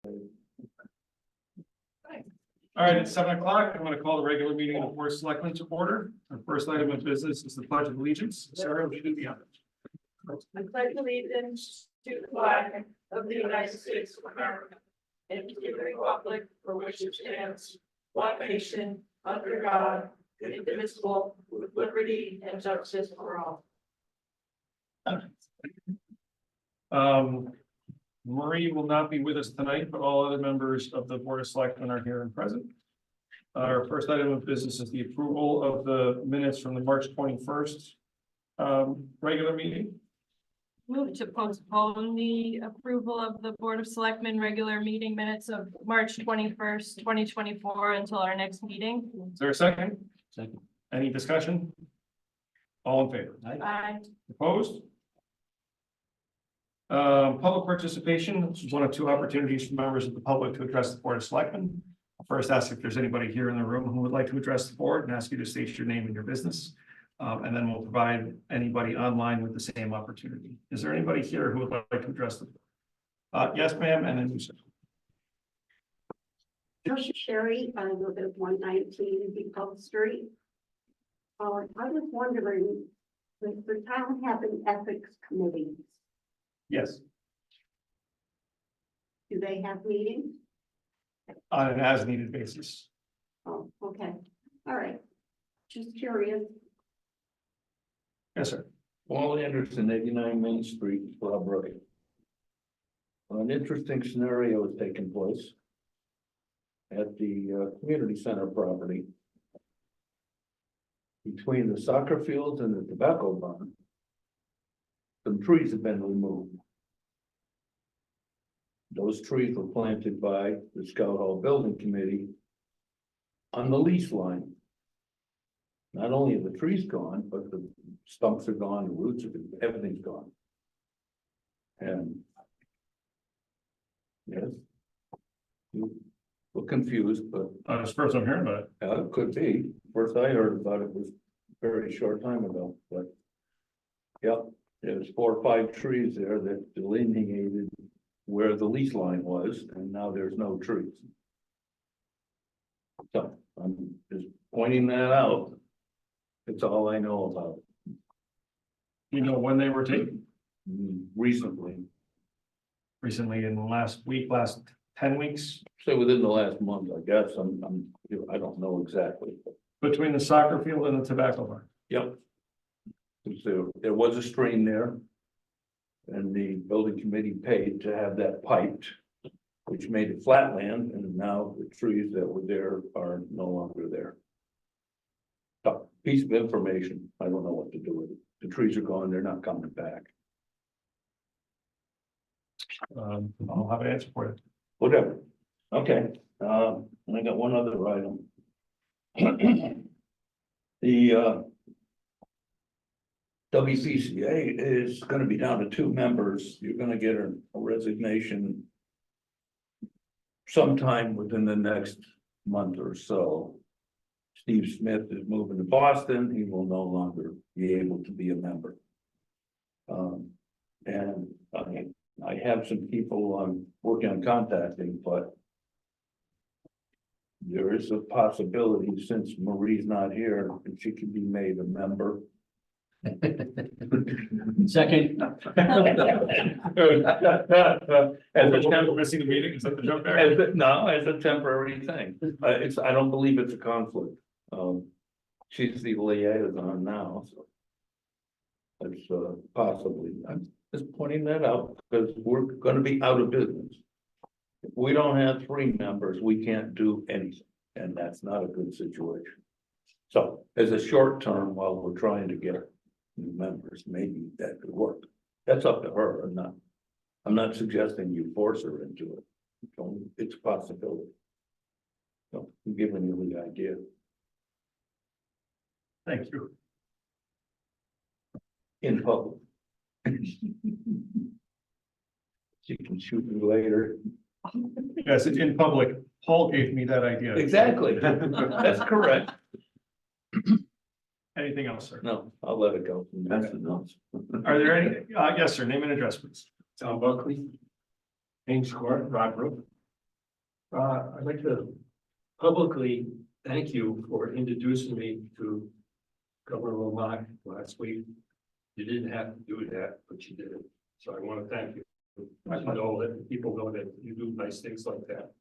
All right, it's 7 o'clock. I'm going to call the regular meeting of the Board of Selectmen to order. Our first item of business is the Pledge of Allegiance. Sarah, will you do the honors? I pledge allegiance to the flag of the United States of America and to the republic for which it stands, one nation, under God, indivisible, with liberty and justice for all. Marie will not be with us tonight, but all other members of the Board of Selectmen are here and present. Our first item of business is the approval of the minutes from the March 21st regular meeting. Move to postpone the approval of the Board of Selectmen regular meeting minutes of March 21st, 2024 until our next meeting. Is there a second? Second. Any discussion? All in favor? Aye. Opposed? Public participation, this is one of two opportunities for members of the public to address the Board of Selectmen. I'll first ask if there's anybody here in the room who would like to address the board and ask you to state your name and your business. And then we'll provide anybody online with the same opportunity. Is there anybody here who would like to address the board? Yes, ma'am, and then you, sir. Josh Sherry, I live at 119 Depot Street. I was wondering, does the town have an ethics committee? Yes, Do they have meetings? on an as-needed basis. Oh, okay, all right. Just curious. Yes, sir. Paul Anderson, 89 Main Street, Strawberry. An interesting scenario is taking place at the community center property between the soccer fields and the tobacco barn. Some trees have been removed. Those trees were planted by the Scout Hall Building Committee on the lease line. Not only are the trees gone, but the stumps are gone, the roots are, everything's gone. And yes, you were confused, but It's the first I'm hearing about it. it could be. First I heard about it was a very short time ago, but yep, there's 4 or 5 trees there that delineated where the lease line was, and now there's no trees. So I'm just pointing that out. It's all I know about it. You know when they were taken? Recently, Recently, in the last week, last 10 weeks, say within the last month, I guess. I don't know exactly. between the soccer field and the tobacco barn. Yep. So there was a stream there. And the building committee paid to have that piped, which made it flat land, and now the trees that were there are no longer there. So, piece of information, I don't know what to do with it. The trees are gone, they're not coming back. I'll have an answer for you. Whatever. Okay, and I got one other item. The WPCA is gonna be down to 2 members. You're gonna get a resignation sometime within the next month or so. Steve Smith is moving to Boston. He will no longer be able to be a member. And I have some people I'm working on contacting, but there is a possibility, since Marie's not here, that she could be made a member. Second. As a temp missing the meeting, is that the joke there? No, as a temporary thing. I don't believe it's a conflict. She's the liaison now, so. That's possibly, I'm just pointing that out because we're gonna be out of business. If we don't have 3 members, we can't do anything, and that's not a good situation. So as a short term, while we're trying to get new members, maybe that could work. That's up to her. I'm not suggesting you force her into it. It's a possibility. So I'm giving you the idea. Thank you. In public. She can shoot me later. Yes, it's in public. Paul gave me that idea. Exactly. That's correct. Anything else, sir? No, I'll let it go. That's enough. Are there any, yes, sir, name and address, please. Tom Buckley, Ames Court, Rock Brook. I'd like to publicly thank you for introducing me to Governor Lamont last week. You didn't have to do that, but you did it. So I want to thank you. I know that people know that you do nice things like that.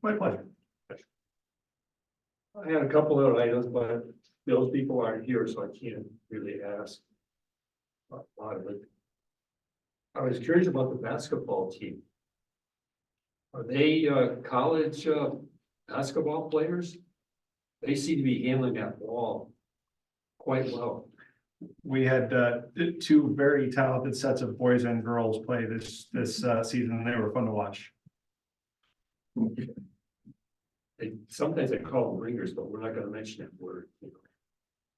My pleasure. I had a couple of items, but those people aren't here, so I can't really ask a lot of it. I was curious about the basketball team. Are they college basketball players? They seem to be handling that ball quite well. We had two very talented sets of boys and girls play this season, and they were fun to watch. Sometimes they call them ringers, but we're not going to mention that word.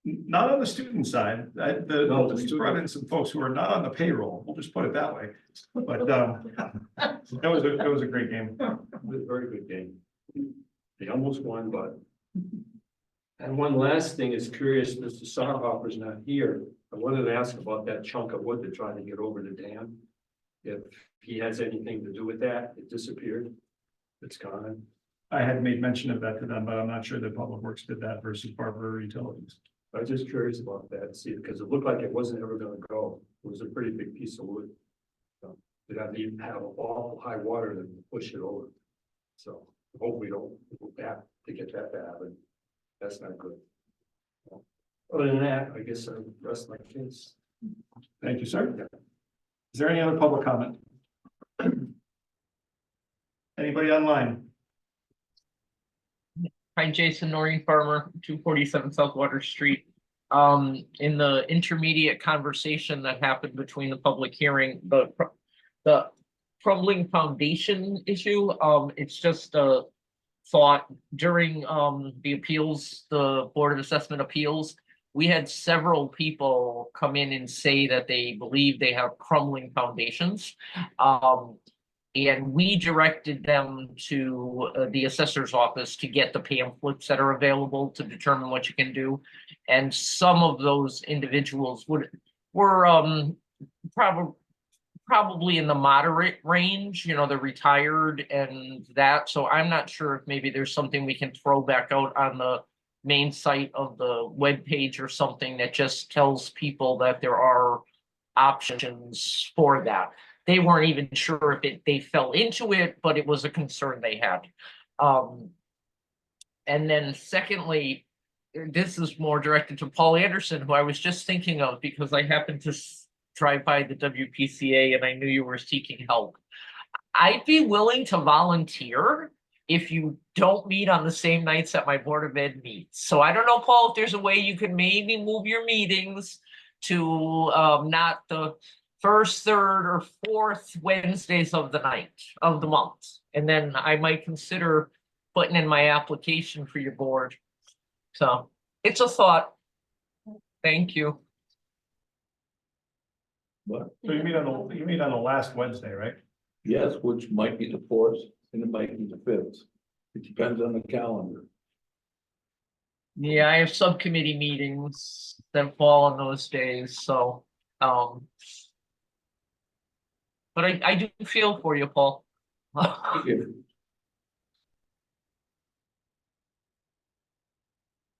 Not on the student side. No, The the police student- brought in some folks who are not on the payroll. We'll just put it that way. But it was a great game. It was a very good game. They almost won, but. And one last thing is curious, Mr. Sarhopper's not here. I wanted to ask about that chunk of wood they're trying to get over the dam. If he has anything to do with that, it disappeared. It's gone. I had made mention of that to them, but I'm not sure that Public Works did that versus Barber Utilities. I was just curious about that, see, because it looked like it wasn't ever gonna go. It was a pretty big piece of wood. They got to have awful high water to push it over. So I hope we don't go back to get that to happen. That's not good. Other than that, I guess I rest my case. Thank you, sir. Is there any other public comment? Anybody online? Hi, Jason Noreen Farmer, 247 South Water Street. In the intermediate conversation that happened between the public hearing, the crumbling foundation issue, it's just a thought during the appeals, the Board of Assessment appeals. We had several people come in and say that they believe they have crumbling foundations. And we directed them to the assessor's office to get the pamphlets that are available to determine what you can do. And some of those individuals were probably in the moderate range, you know, they're retired and that. So I'm not sure if maybe there's something we can throw back out on the main site of the webpage or something that just tells people that there are options for that. They weren't even sure if they fell into it, but it was a concern they had. And then secondly, this is more directed to Paul Anderson, who I was just thinking of because I happened to drive by the WPCA and I knew you were seeking help. I'd be willing to volunteer if you don't meet on the same nights that my Board of Ed meets. So I don't know, Paul, if there's a way you can maybe move your meetings to not the first, third, or fourth Wednesdays of the month. And then I might consider putting in my application for your board. So it's a thought. Thank you. But So you meet on the last Wednesday, right? yes, which might be the fourth and it might be the fifth. It depends on the calendar. Yeah, I have subcommittee meetings that fall on those days, so but I do feel for you, Paul.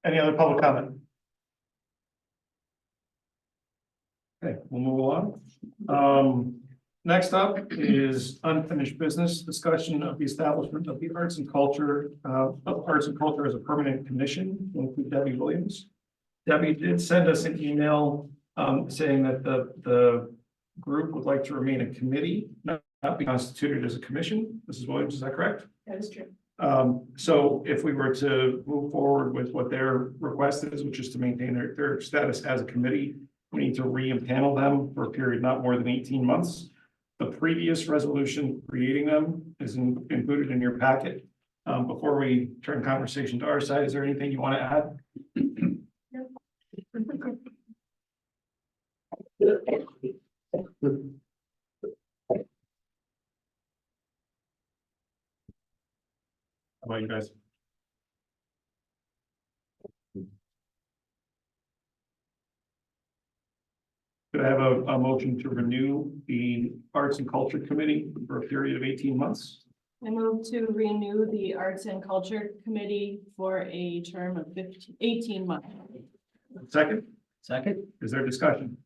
Any other public comment? Okay, we'll move on. Next up is unfinished business discussion of the establishment of the arts and culture as a permanent commission, will include Debbie Williams. Debbie did send us an email saying that the group would like to remain a committee, not be constituted as a commission. Mrs. Williams, is that correct? That is true. So if we were to move forward with what their request is, which is to maintain their status as a committee, we need to re-impanel them for a period not more than 18 months. The previous resolution creating them is included in your packet. Before we turn conversation to our side, is there anything you want to add? How about you guys? Could I have a motion to renew the Arts and Culture Committee for a period of 18 months? I move to renew the Arts and Culture Committee for a term of 18 months. Second, Second, is there discussion?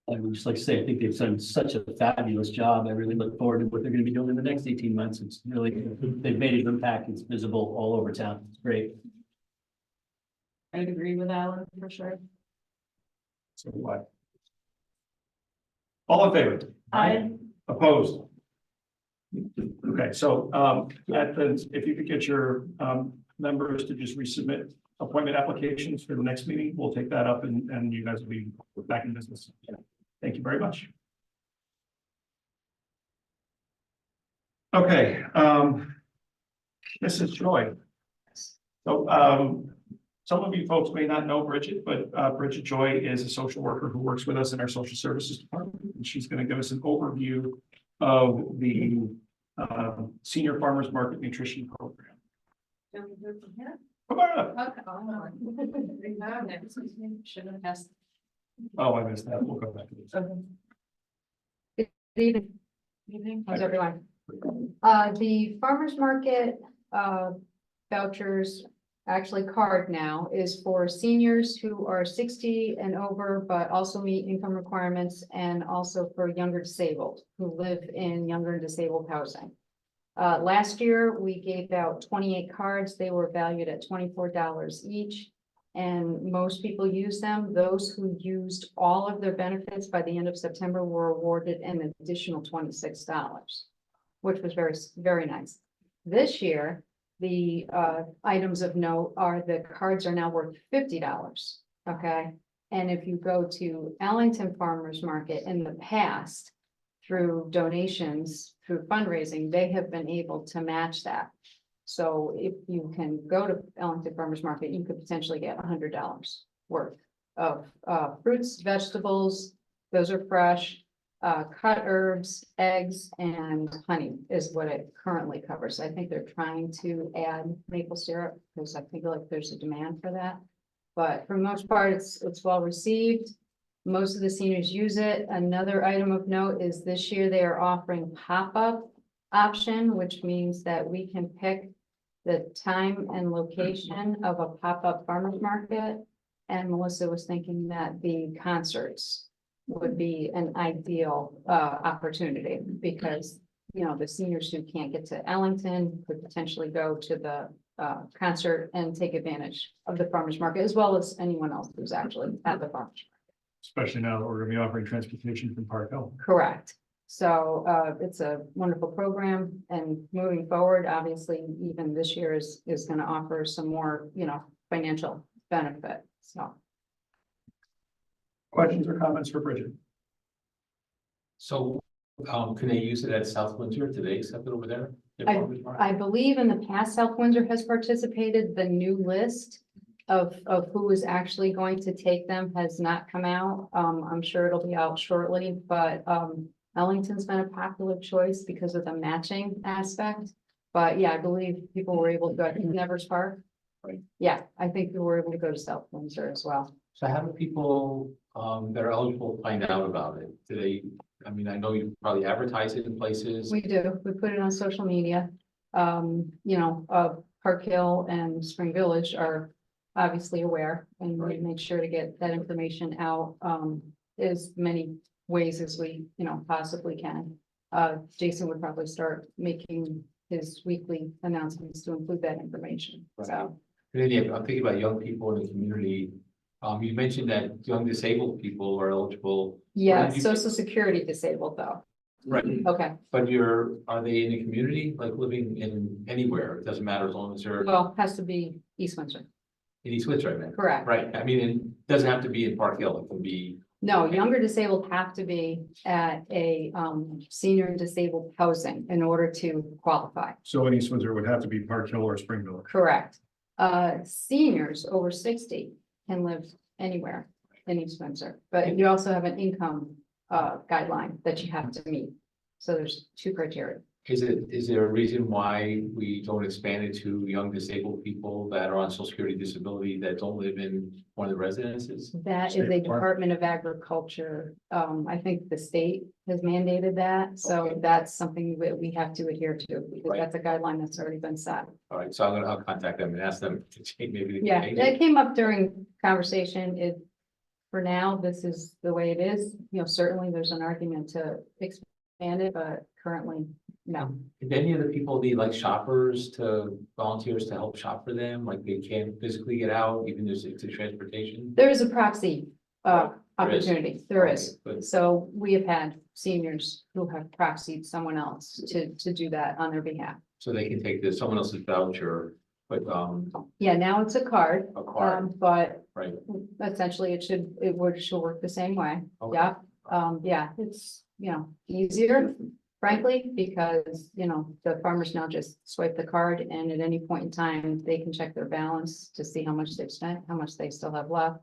I would just like to say, I think they've done such a fabulous job. I really look forward to what they're gonna be doing in the next 18 months. It's really, they've made an impact. It's visible all over town. It's great. I'd agree with Alan for sure. So what? All in favor? I, Opposed? Okay, so, if you could get your, members to just resubmit appointment applications for the next meeting, we'll take that up and you guys will be back in business. Thank you very much. Okay, Mrs. Joy. So, some of you folks may not know Bridget, but, Bridget Joy is a social worker who works with us in our social services department. And she's going to give us an overview of the, Senior Farmers Market Nutrition Program. Come on up. Should have asked. Oh, I missed that. We'll go back to this. Good evening, Evening. how's everyone? The farmer's market, vouchers, actually card now is for seniors who are 60 and over, but also meet income requirements, and also for younger disabled who live in younger and disabled housing. Last year, we gave out 28 cards. They were valued at $24 each. And most people use them. Those who used all of their benefits by the end of September were awarded an additional $26, which was very, very nice. This year, the items of note are the cards are now worth $50. Okay. And if you go to Ellington Farmers Market in the past, through donations, through fundraising, they have been able to match that. So if you can go to Ellington Farmers Market, you could potentially get $100 worth of fruits, vegetables. Those are fresh, cut herbs, eggs, and honey is what it currently covers. I think they're trying to add maple syrup because I feel like there's a demand for that. But for the most part, it's well received. Most of the seniors use it. Another item of note is this year they are offering pop-up option, which means that we can pick the time and location of a pop-up farmers market. And Melissa was thinking that the concerts would be an ideal opportunity because, you know, the seniors who can't get to Ellington could potentially go to the concert and take advantage of the farmers market, as well as anyone else who's actually at the farmers market. Especially now that we're going to be offering transportation from Park Hill. Correct. So it's a wonderful program, and moving forward, obviously, even this year is going to offer some more, you know, financial benefit. So Questions or comments for Bridget? So, can they use it at South Windsor? Do they accept it over there? Their farmers market? I believe in the past, South Windsor has participated. The new list of who is actually going to take them has not come out. I'm sure it'll be out shortly, but Ellington's been a popular choice because of the matching aspect. But yeah, I believe people were able to go to Nevers Park. Right. Yeah, I think we were able to go to South Windsor as well. So how do people that are eligible find out about it? Do they, I mean, I know you probably advertise it in places. We do. We put it on social media. You know, Park Hill and Spring Village are obviously aware, and we make sure to get that information out as many ways as we, you know, possibly can. Jason would probably start making his weekly announcements to include that information. Right. So And then, I'm thinking about young people in the community. You mentioned that young disabled people are eligible. yeah, Where did you- Social Security disabled though. Right, Okay, but are they in the community, like living in anywhere? It doesn't matter as long as they're well, has to be East Windsor, in East Windsor, I meant. correct? Right, I mean, it doesn't have to be in Park Hill, it can be, No, younger disabled have to be at a senior and disabled housing in order to qualify. So in East Windsor, it would have to be Park Hill or Springville. Correct. Seniors over 60 can live anywhere in East Windsor, but you also have an income guideline that you have to meet. So there's two criteria. Is there a reason why we don't expand it to young disabled people that are on social security disability that don't live in one of the residences? That is a Department of Agriculture. I think the state has mandated that, so Okay. that's something that we have to adhere to, because Right. that's a guideline that's already been set. All right, so I'll contact them and ask them to change, maybe. they can Yeah, change it it. came up during conversation. For now, this is the way it is. You know, certainly there's an argument to expand it, but currently, no. If any of the people need like shoppers volunteers to help shop for them, like they can't physically get out, even if it's a transportation? There is a proxy There is. opportunity. There is. Okay, good. So we have had seniors who have proxied someone else to do that on their behalf. So they can take this, someone else's voucher, but, Yeah, now it's a card, a card, but right? essentially should work the same way. Okay. Yeah, yeah, it's, easier, frankly, because, the farmers now just swipe the card and at any point in time, they can check their balance to see how much they've spent, how much they still have left.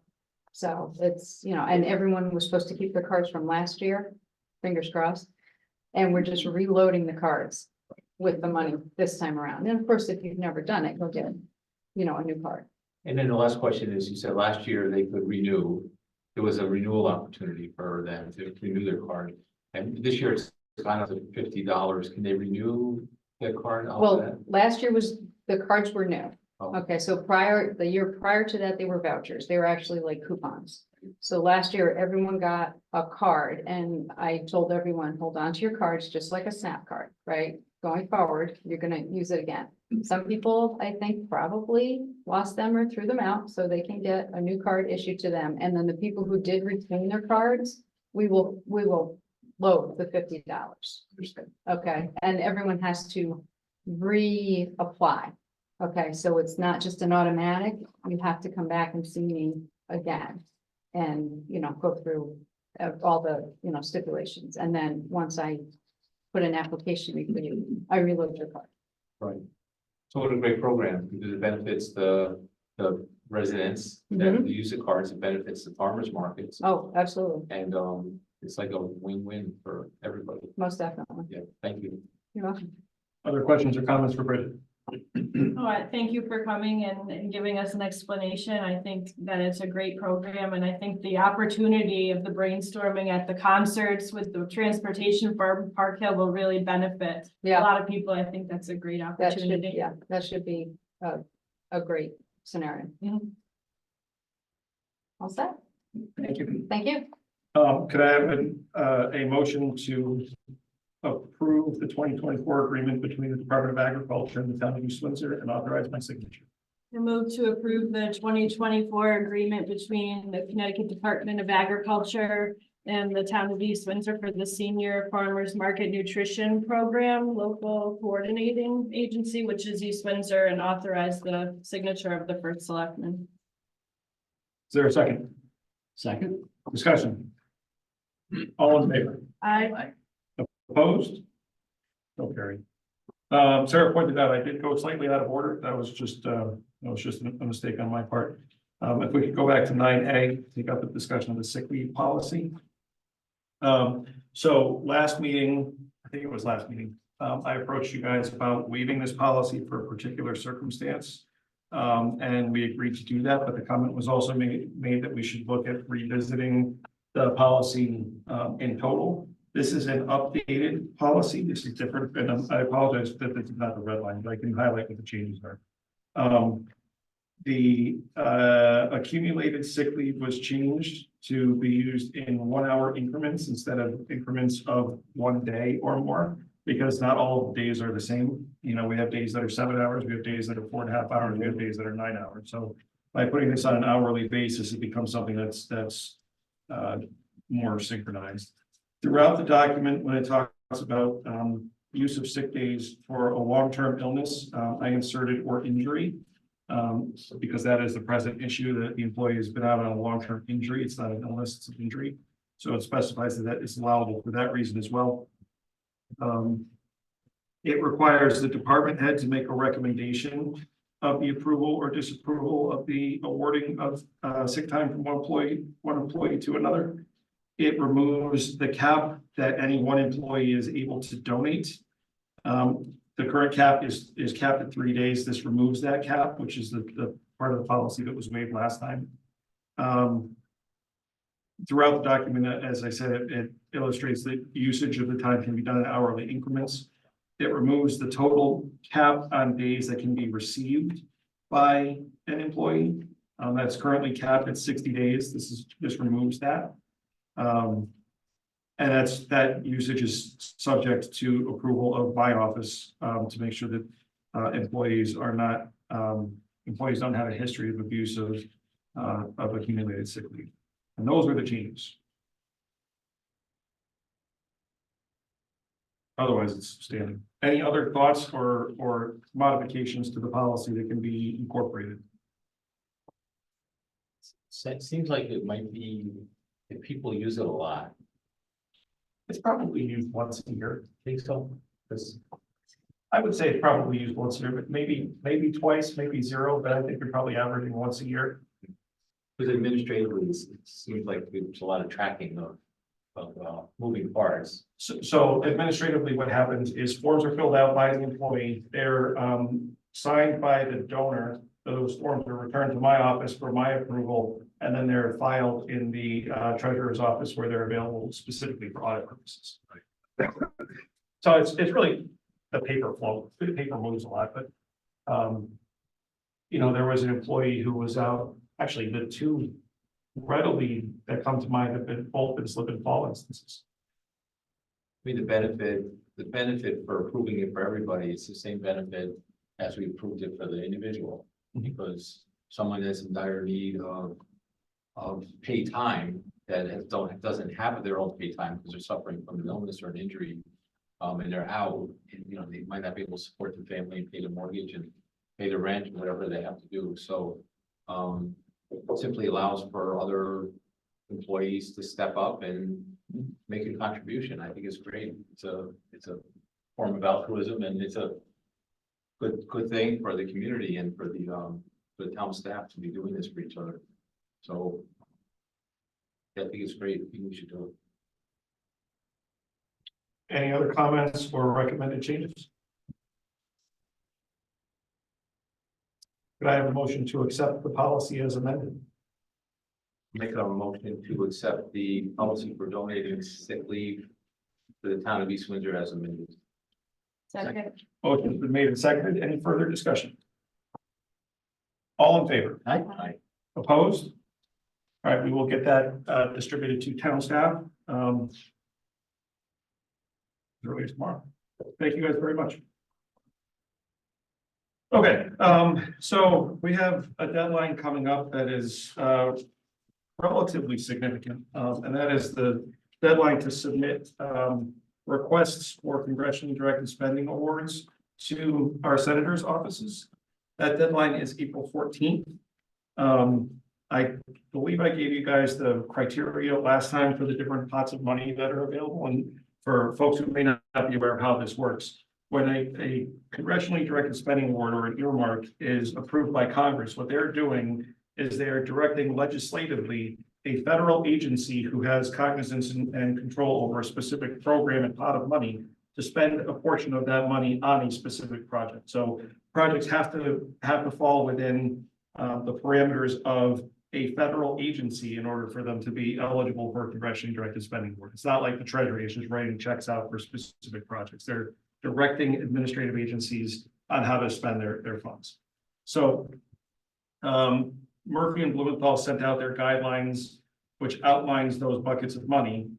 So it's, and everyone was supposed to keep their cards from last year, fingers crossed. And we're just reloading the cards with the money this time around. And of course, if you've never done it, go get, a new card. And then the last question is, you said last year they could renew. There was a renewal opportunity for them to renew their card. And this year it's gone up to $50. Can they renew their card? off of Well, that? last year the cards were new. Oh. Okay, so the year prior to that, they were vouchers. They were actually like coupons. So last year, everyone got a card and I told everyone, hold on to your cards, just like a SNAP card, right? Going forward, you're gonna use it again. Some people, I think, probably lost them or threw them out, so they can get a new card issued to them. And then the people who did retain their cards, we will load the $50. Okay, and everyone has to reapply. Okay, so it's not just an automatic, you have to come back and see me again. And, go through all the, stipulations. And then once I put an application in for you, I reload your card. Right. So what a great program, because it benefits the residents that use the cards, it benefits the farmers markets. Oh, absolutely, And it's like a win-win for everybody. most definitely. Yeah, thank you. You're welcome. Other questions or comments for Bridget? Thank you for coming and giving us an explanation. I think that it's a great program, and I think the opportunity of the brainstorming at the concerts with the transportation for Park Hill will really benefit a Yeah, lot of people. I think that's a great opportunity. that should be a great scenario. Mhm. All set? Thank you. Thank you. Could I have a motion to approve the 2024 agreement between the Department of Agriculture and the town of East Windsor and authorize my signature? I move to approve the 2024 agreement between the Connecticut Department of Agriculture and the town of East Windsor for the Senior Farmers Market Nutrition Program, local coordinating agency, which is East Windsor, and authorize the signature of the first selectman. Is there a second? Second, Discussion? All in favor? Opposed? No carried. Sarah pointed out I did go slightly out of order. That was just a mistake on my part. If we could go back to 9A, take up the discussion of the sick leave policy. So last meeting, I think it was last meeting, I approached you guys about waiving this policy for a particular circumstance. And we agreed to do that, but the comment was also made that we should look at revisiting the policy in total. This is an updated policy. This is different, and I apologize that this is not the red line, but I can highlight what the changes are. The accumulated sick leave was changed to be used in 1 hour increments instead of increments of 1 day or more, because not all days are the same. We have days that are 7 hours, we have days that are 4.5 hours, we have days that are 9 hours. So by putting this on an hourly basis, it becomes something that's more synchronized. Throughout the document, when it talks about use of sick days for a long-term illness, I inserted or injury. Because that is the present issue, that the employee has been out on a long-term injury. It's not an illness, it's an injury. So it specifies that it's allowable for that reason as well. It requires the department head to make a recommendation of the approval or disapproval of the awarding of sick time from one employee to another. It removes the cap that any one employee is able to donate. The current cap is capped at 3 days. This removes that cap, which is the part of the policy that was made last time. Throughout the document, as I said, it illustrates that usage of the time can be done in hourly increments. It removes the total cap on days that can be received by an employee. That's currently capped at 60 days. This removes that. And that usage is subject to approval of my office, to make sure that employees don't have a history of abuse of accumulated sick leave. And those are the changes. Otherwise, it's standing. Any other thoughts or modifications to the policy that can be incorporated? So it seems like it might be, if people use it a lot, It's probably used once a year. think so, because I would say it's probably used once a year, but maybe twice, maybe zero, but I think you're probably averaging once a year. administratively, it seems like there's a lot of tracking of moving parts. So administratively, what happens is forms are filled out by the employee. They're signed by the donor. Those forms are returned to my office for my approval, and then they're filed in the treasurer's office where they're available specifically for audit purposes. So it's really the paper flow. The paper moves a lot, but there was an employee who was out. Actually, the two readily that come to mind have been both been slip and fall instances. I mean, the benefit for approving it for everybody is the same benefit as we approved it for the individual. Because someone is in dire need of paid time that doesn't have their own paid time because they're suffering from an illness or an injury. And they're out, and they might not be able to support the family and pay the mortgage and pay the rent, and whatever they have to do. So it simply allows for other employees to step up and make a contribution. I think it's great. It's a form of altruism, and it's a good thing for the community and for the town staff to be doing this for each other. So I think it's great. I think we should do it. Any other comments or recommended changes? Could I have a motion to accept the policy as amended? Make a motion to accept the policy for donating sick leave to the town of East Windsor as amended. Second. Motion's been made and seconded. Any further discussion? All in favor? Aye. Opposed? All right, we will get that distributed to town staff. Early tomorrow. Thank you guys very much. Okay, so we have a deadline coming up that is relatively significant, and that is the deadline to submit requests for congressionally directed spending awards to our senators' offices. That deadline is April 14th. I believe I gave you guys the criteria last time for the different pots of money that are available, and for folks who may not be aware of how this works. When a congressionally directed spending award or an earmark is approved by Congress, what they're doing is they're directing legislatively a federal agency who has cognizance and control over a specific program and pot of money to spend a portion of that money on a specific project. So projects have to fall within the parameters of a federal agency in order for them to be eligible for a congressionally directed spending award. It's not like the Treasury is just writing checks out for specific projects. They're directing administrative agencies on how to spend their funds. So Murphy and Blumenthal sent out their guidelines, which outlines those buckets of money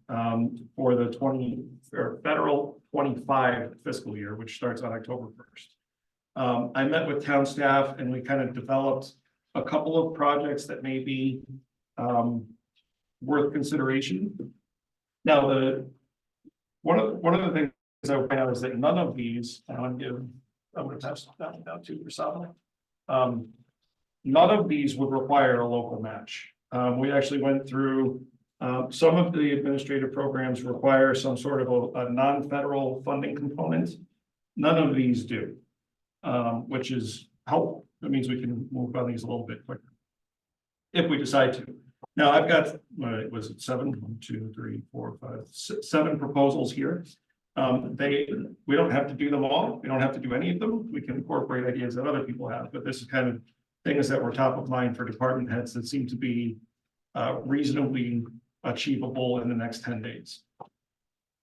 for the federal 25 fiscal year, which starts on October 1st. I met with town staff and we kind of developed a couple of projects that may be worth consideration. Now, one of the things I would point out is that none of these, I'm going to pass that down to Prasadna. None of these would require a local match. We actually went through some of the administrative programs require some sort of a non-federal funding component. None of these do, which is helpful. That means we can move on these a little bit quicker if we decide to. Now I've got, was it 7 proposals here. We don't have to do them all. We don't have to do any of them. We can incorporate ideas that other people have, but this is kind of things that were top of mind for department heads that seem to be reasonably achievable in the next 10 days.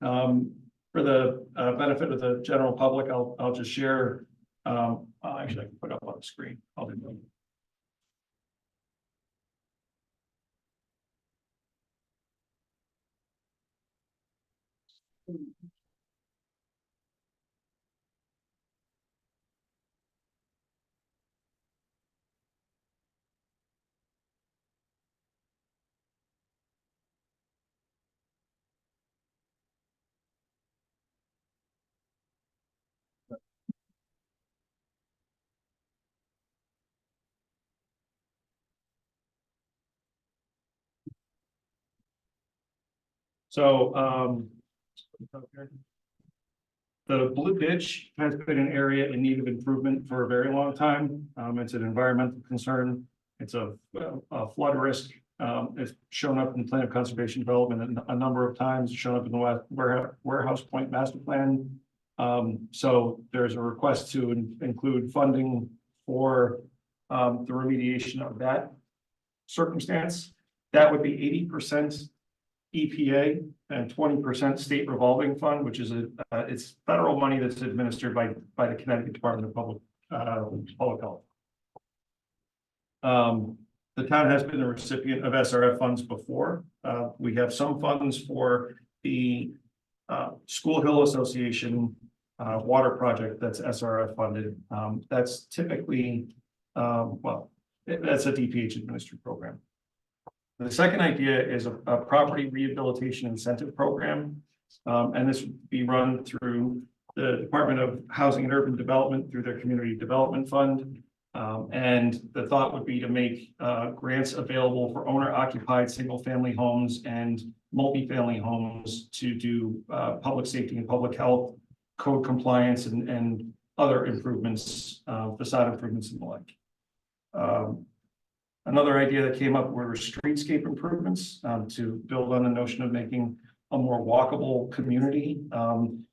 For the benefit of the general public, I'll just share. Actually, I can put up on the screen. I'll do that. So, the Blue Ditch has been an area in need of improvement for a very long time. It's an environmental concern. It's a flood risk. It's shown up in the Plan of Conservation Development a number of times, shown up in the Warehouse Point Master Plan. So there's a request to include funding for the remediation of that circumstance. That would be 80% EPA and 20% state revolving fund, which is it's federal money that's administered by the Connecticut Department of Public Health. The town has been the recipient of SRF funds before. We have some funds for the School Hill Association water project that's SRF funded. That's typically that's a DPH administered program. The second idea is a property rehabilitation incentive program. And this would be run through the Department of Housing and Urban Development through their Community Development Fund. And the thought would be to make grants available for owner-occupied single-family homes and multifamily homes to do public safety and public health, code compliance, and other improvements, facade improvements and the like. Another idea that came up were streetscape improvements to build on the notion of making a more walkable community, kind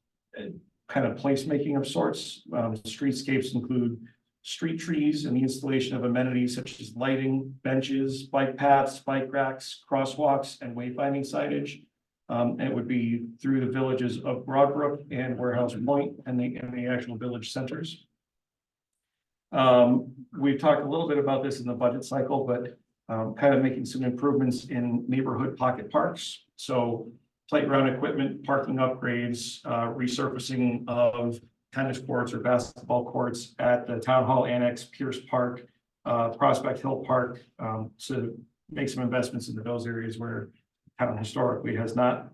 of placemaking of sorts. Streetscapes include street trees and the installation of amenities such as lighting, benches, bike paths, bike racks, crosswalks, and wayfinding signage. It would be through the villages of Broadbrook and Warehouse Point and the actual village centers. We've talked a little bit about this in the budget cycle, but kind of making some improvements in neighborhood pocket parks. So playground equipment, parking upgrades, resurfacing of tennis courts or basketball courts at the Town Hall Annex, Pierce Park, Prospect Hill Park, to make some investments into those areas where town historically has not.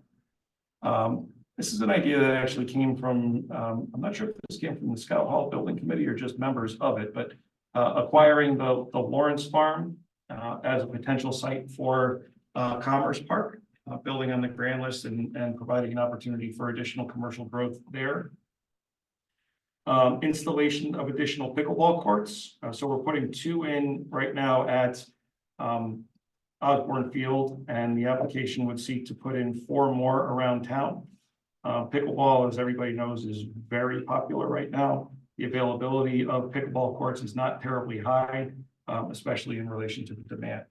This is an idea that actually came from, I'm not sure if this came from the Scout Hall Building Committee or just members of it, but acquiring the Lawrence Farm as a potential site for Commerce Park, building on the grand list and providing an opportunity for additional commercial growth there. Installation of additional pickleball courts. So we're putting 2 in right now at Osborne Field, and the application would seek to put in 4 more around town. Pickleball, as everybody knows, is very popular right now. The availability of pickleball courts is not terribly high, especially in relation to the demand.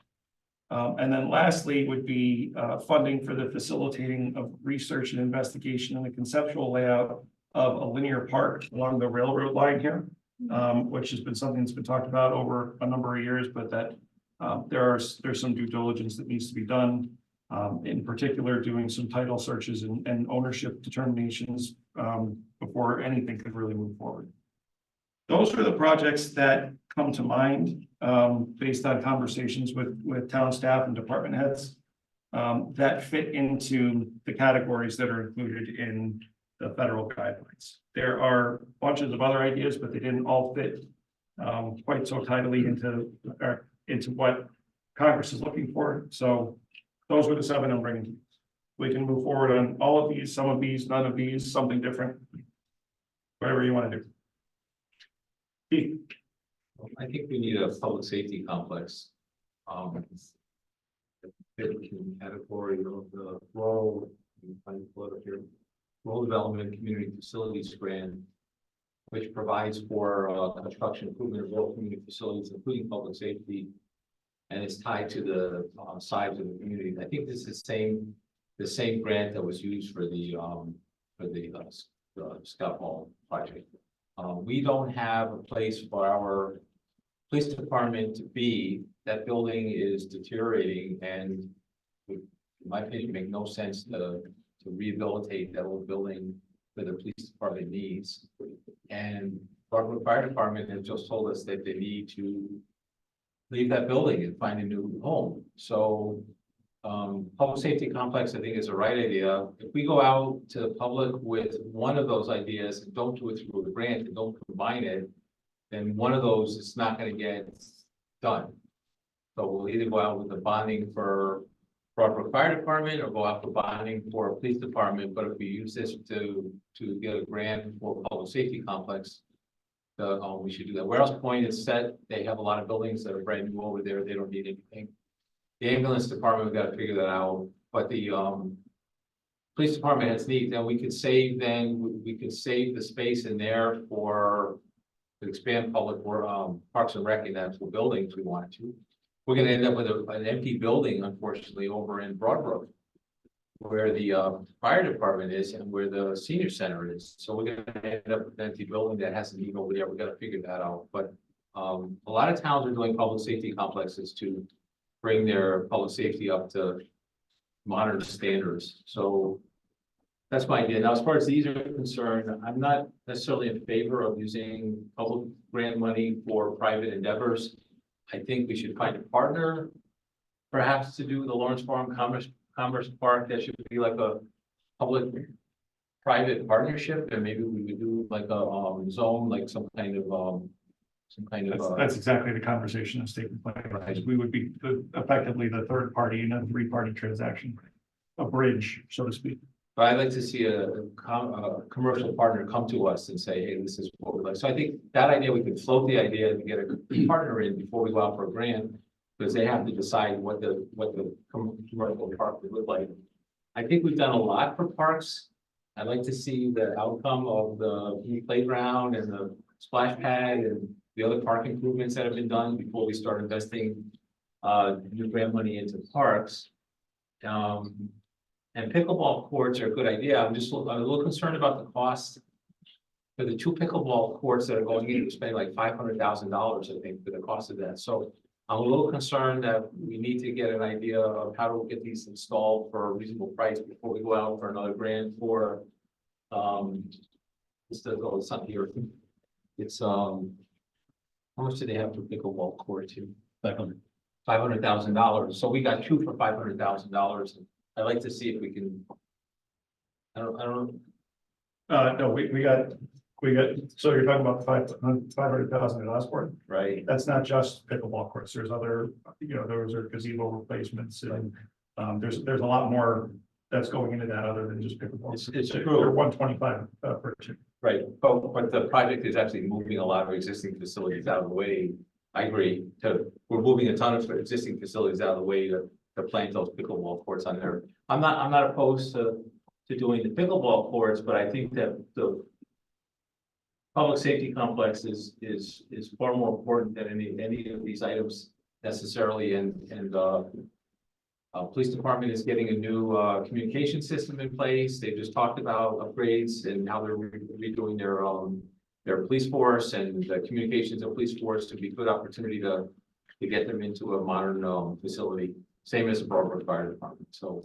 And then lastly would be funding for the facilitating of research and investigation and the conceptual layout of a linear park along the railroad line here, which has been something that's been talked about over a number of years, but that there's some due diligence that needs to be done. In particular, doing some title searches and ownership determinations before anything could really move forward. Those are the projects that come to mind based on conversations with town staff and department heads that fit into the categories that are included in the federal guidelines. There are bunches of other ideas, but they didn't all fit quite so tidily into what Congress is looking for. So those were the 7 I'm bringing to you. We can move forward on all of these, some of these, none of these, something different. Whatever you want to do. Pete. I think we need a public safety complex. Category of the role. Find the here. Rural Development and Community Facilities Grant, which provides for construction improvement of rural community facilities, including public safety. And it's tied to the size of the community. I think this is the same grant that was used for the Scott Hall project. We don't have a place for our police department to be. That building is deteriorating and would, in my opinion, make no sense to rehabilitate that old building that the police department needs. And Broadwood Fire Department has just told us that they need to leave that building and find a new home. So public safety complex, I think, is the right idea. If we go out to the public with one of those ideas and don't do it through a grant and don't combine it, then one of those is not going to get done. So we'll either go out with the bonding for Broadwood Fire Department or go out for bonding for a police department. But if we use this to get a grant for public safety complex, we should do that. Warehouse Point is set. They have a lot of buildings that are brand new over there. They don't need anything. The ambulance department, we've got to figure that out. But the police department has needs, and we could save the space in there to expand public parks and rec in actual buildings we wanted to. We're going to end up with an empty building, unfortunately, over in Broadbrook, where the fire department is and where the senior center is. So we're going to end up with an empty building that has a need over there. We've got to figure that out. But a lot of towns are doing public safety complexes to bring their public safety up to modern standards. So that's my idea. Now, as far as these are concerned, I'm not necessarily in favor of using public grant money for private endeavors. I think we should find a partner, perhaps, to do the Lawrence Farm Commerce Park. That should be like a public-private partnership, and maybe we would do like a zone, like some kind of. That's exactly the conversation that's taking place. Right. We would be effectively the third party in a three-party transaction, a bridge, so to speak. But I'd like to see a commercial partner come to us and say, hey, this is what we like. So I think that idea, we could float the idea to get a partner in before we go out for a grant, because they have to decide what the commercial park would look like. I think we've done a lot for parks. I'd like to see the outcome of the playground and the splash pad and the other park improvements that have been done before we start investing new grant money into parks. And pickleball courts are a good idea. I'm a little concerned about the cost. For the 2 pickleball courts that are going in, we're spending like $500,000, I think, for the cost of that. So I'm a little concerned that we need to get an idea of how to get these installed for a reasonable price before we go out for another grant for it's not here. It's how much do they have for pickleball court too? $500,000. So we got 2 for $500,000. I'd like to see if we can. I don't. No, we got, so you're talking about 500,000 in Osborne? Right. That's not just pickleball courts. There's other, those are gazebo replacements and there's a lot more that's going into that other than just pickleball. It's They're true. 125 per two. Right, but the project is actually moving a lot of existing facilities out of the way. I agree. We're moving a ton of existing facilities out of the way to plant those pickleball courts on there. I'm not opposed to doing the pickleball courts, but I think that the public safety complex is far more important than any of these items necessarily. And police department is getting a new communication system in place. They just talked about upgrades and how they're redoing their police force, and the communications of police force to be a good opportunity to get them into a modern facility. Same as the Broadwood Fire Department. So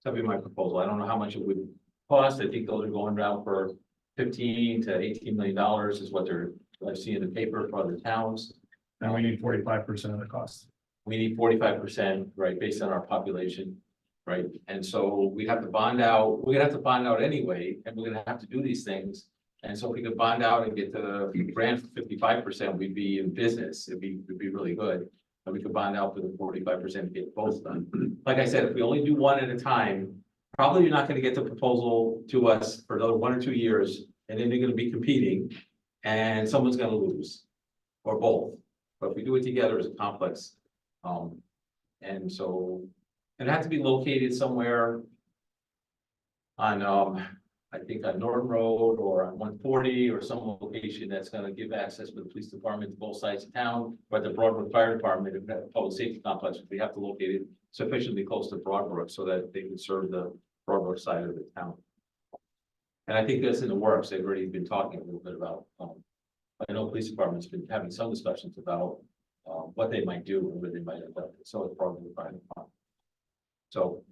that'd be my proposal. I don't know how much it would cost. I think those are going around for $15 to $18 million is what I've seen in the paper for other towns. And we need 45% of the cost. We need 45%, right, based on our population, right? And so we have to bond out. We're gonna have to bond out anyway, and we're gonna have to do these things. And so if we could bond out and get the grant for 55%, we'd be in business. It'd be really good. And we could bond out for the 45% and get both done. Like I said, if we only do one at a time, probably you're not gonna get the proposal to us for another 1 or 2 years, and then they're gonna be competing, and someone's gonna lose, or both. But if we do it together as a complex, and so it had to be located somewhere on, I think on Norton Road or on 140 or some location that's gonna give access for the police department to both sides of town, but the Broadbrook Fire Department, if that public safety complex, we have to locate it sufficiently close to Broadbrook so that they can serve the Broadbrook side of the town. And I think that's in the works. They've already been talking a little bit about, I know police department's been having some discussions about, what they might do and where they might end up. So it's probably fine. So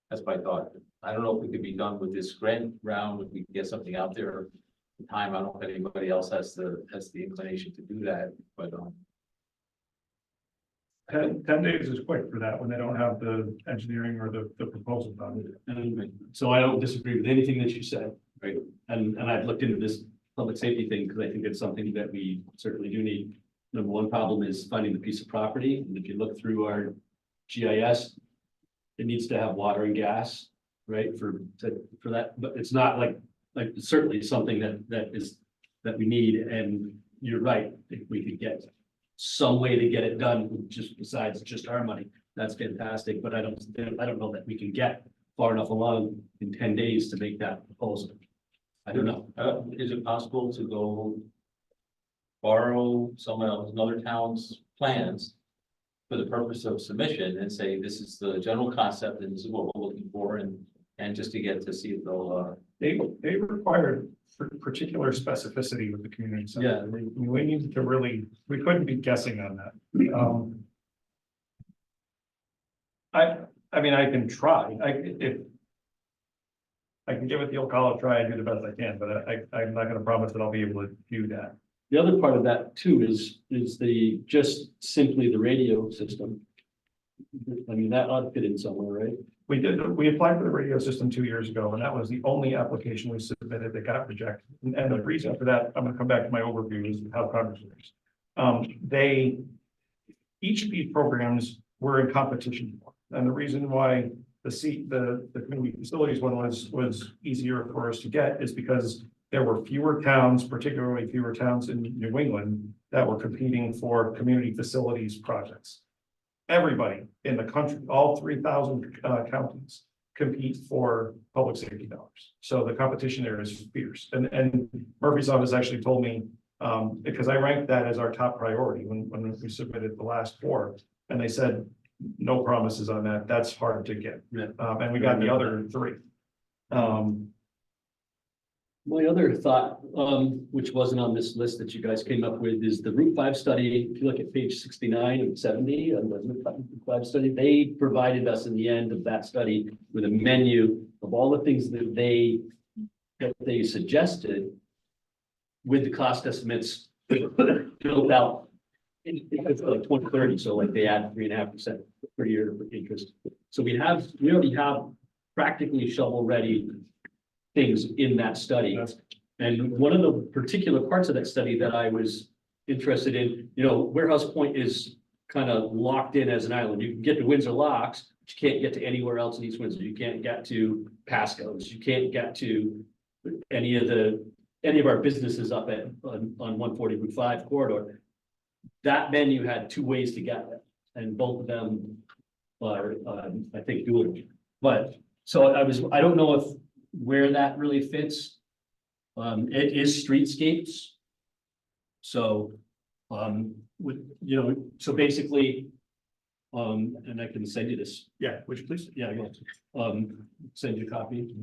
that's my thought. I don't know if we could be done with this grant round, if we can get something out there in time. I don't know if anybody else has the inclination to do that, but, 10 days is quick for that when they don't have the engineering or the proposal done. And so I don't disagree with anything that you said. Right. And I've looked into this public safety thing because I think it's something that we certainly do need. Number one problem is finding the piece of property. And if you look through our GIS, it needs to have water and gas, right, for that, but it's not like certainly something that we need, and you're right, if we could get some way to get it done, just besides just our money, that's fantastic, but I don't know that we can get far enough along in 10 days to make that proposal. I don't know. is it possible to go borrow someone else, another town's plans for the purpose of submission and say, this is the general concept and this is what we're looking for, and just to get to see if they'll, They require particular specificity with the community. center. Yeah. We need to really, we couldn't be guessing on that. I mean, I can try, if I can give it the old college try and do the best I can, but I'm not gonna promise that I'll be able to do that. The other part of that too is just simply the radio system. I mean, that ought to fit in somewhere, right? We applied for the radio system 2 years ago, and that was the only application we submitted that got rejected. And the reason for that, I'm gonna come back to my overview, is how Congress works. Each of these programs were in competition for, and the reason why the community facilities one was easier for us to get is because there were fewer towns, particularly fewer towns in New England, that were competing for community facilities projects. Everybody in the country, all 3,000 counties compete for public safety dollars. So the competition there is fierce. And Murphy's office actually told me, because I ranked that as our top priority when we submitted the last 4, and they said, no promises on that. That's hard to get. Yeah. And we got the other 3. My other thought, which wasn't on this list that you guys came up with, is the Route 5 study. If you look at page 69 and 70 on the Route 5 study, they provided us in the end of that study with a menu of all the things that they suggested with the cost estimates built out. It's like 2030, so like they add 3.5% per year for interest. So we already have practically shovel-ready things in that study. And one of the particular parts of that study that I was interested in, Warehouse Point is kind of locked in as an island. You can get to Windsor Locks, but you can't get to anywhere else in East Windsor. You can't get to Pasco's. You can't get to any of our businesses up on 140 Route 5 corridor. That menu had 2 ways to get there, and both of them are, I think, doable. But so I don't know if where that really fits. It is streetscapes. So, so basically, and I can send you this. Yeah, would you please? Yeah, I will. Send you a copy.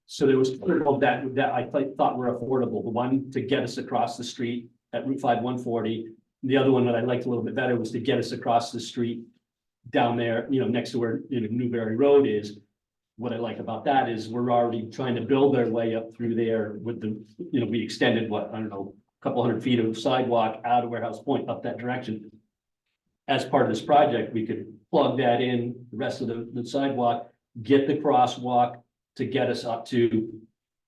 So there was that I thought were affordable. The one to get us across the street at Route 5 140. The other one that I liked a little bit better was to get us across the street down there, next to where Newberry Road is. What I like about that is we're already trying to build our way up through there with we extended a couple hundred feet of sidewalk out of Warehouse Point up that direction. As part of this project, we could plug that in the rest of the sidewalk, get the crosswalk to get us up to,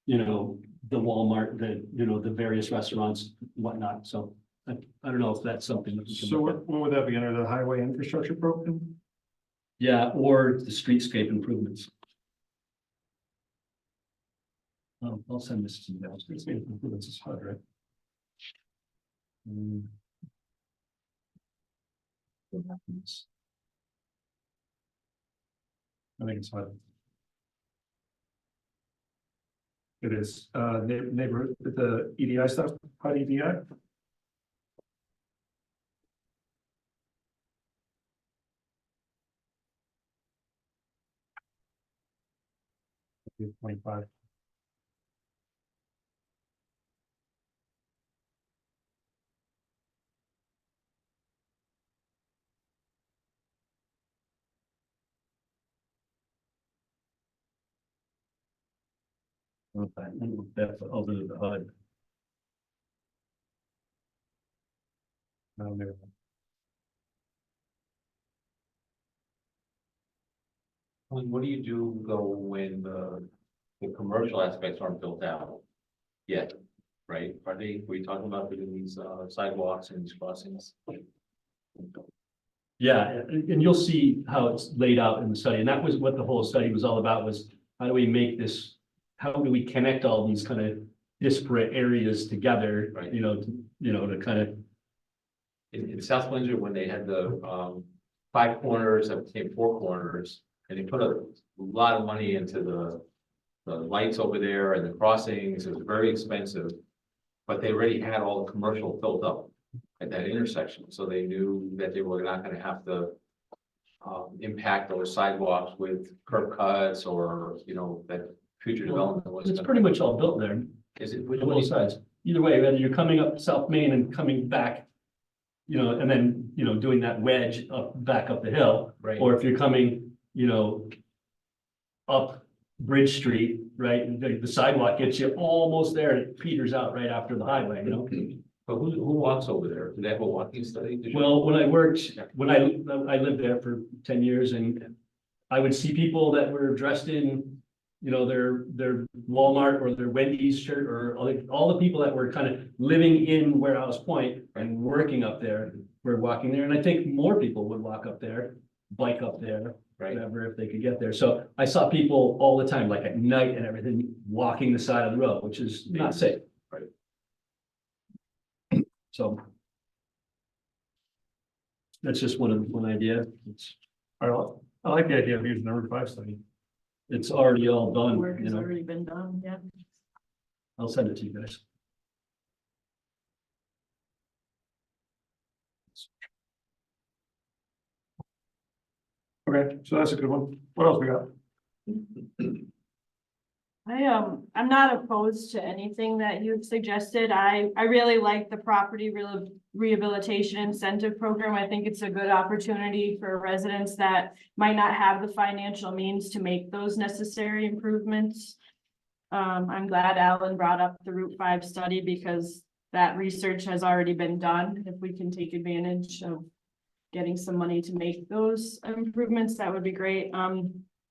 the Walmart, the various restaurants, whatnot. So I don't know if that's something that we can. So what would that be, under the highway infrastructure program? Yeah, or the streetscape improvements. I'll send this to you guys. Streetscape improvements is hard, right? What happens? I think it's hard. It is, neighborhood, the EDI stuff, HUD EDI. 25. Okay, that's other than the HUD. No, never What do you do though when the commercial aspects aren't built out yet, right? Were you talking about doing these sidewalks and these crossings? Yeah, and you'll see how it's laid out in the study, and that was what the whole study was all about, was how do we make this, how do we connect all these kind of disparate areas together, Right. to kind of, In South Windsor, when they had the 5 corners that became 4 corners, and they put a lot of money into the lights over there and the crossings, it was very expensive. But they already had all the commercial built up at that intersection, so they knew that they were not gonna have to impact those sidewalks with curb cuts or, that future development was. it's pretty much all built there, Is it, on both sides. Either way, whether you're coming up South Main and coming back, and then, doing that wedge back up the hill, right? or if you're coming, up Bridge Street, right, the sidewalk gets you almost there, and it peters out right after the highway, But who walks over there? Do they have a walking study? Did you- Well, when I lived there for 10 years, and I would see people that were dressed in, their Walmart or their Wendy's shirt, or all the people that were kind of living in Warehouse Point and working up there were walking there. And I think more people would walk up there, bike up there, Right. whatever, if they could get there. So I saw people all the time, like at night and everything, walking the side of the road, which is not safe. Right. So that's just one idea. I like the idea of using the Route 5 study. It's already all done, Work has already been done, yeah. I'll send it to you guys. Okay, so that's a good one. What else we got? I'm not opposed to anything that you've suggested. I really like the property rehabilitation incentive program. I think it's a good opportunity for residents that might not have the financial means to make those necessary improvements. I'm glad Alan brought up the Route 5 study, because that research has already been done. If we can take advantage of getting some money to make those improvements, that would be great.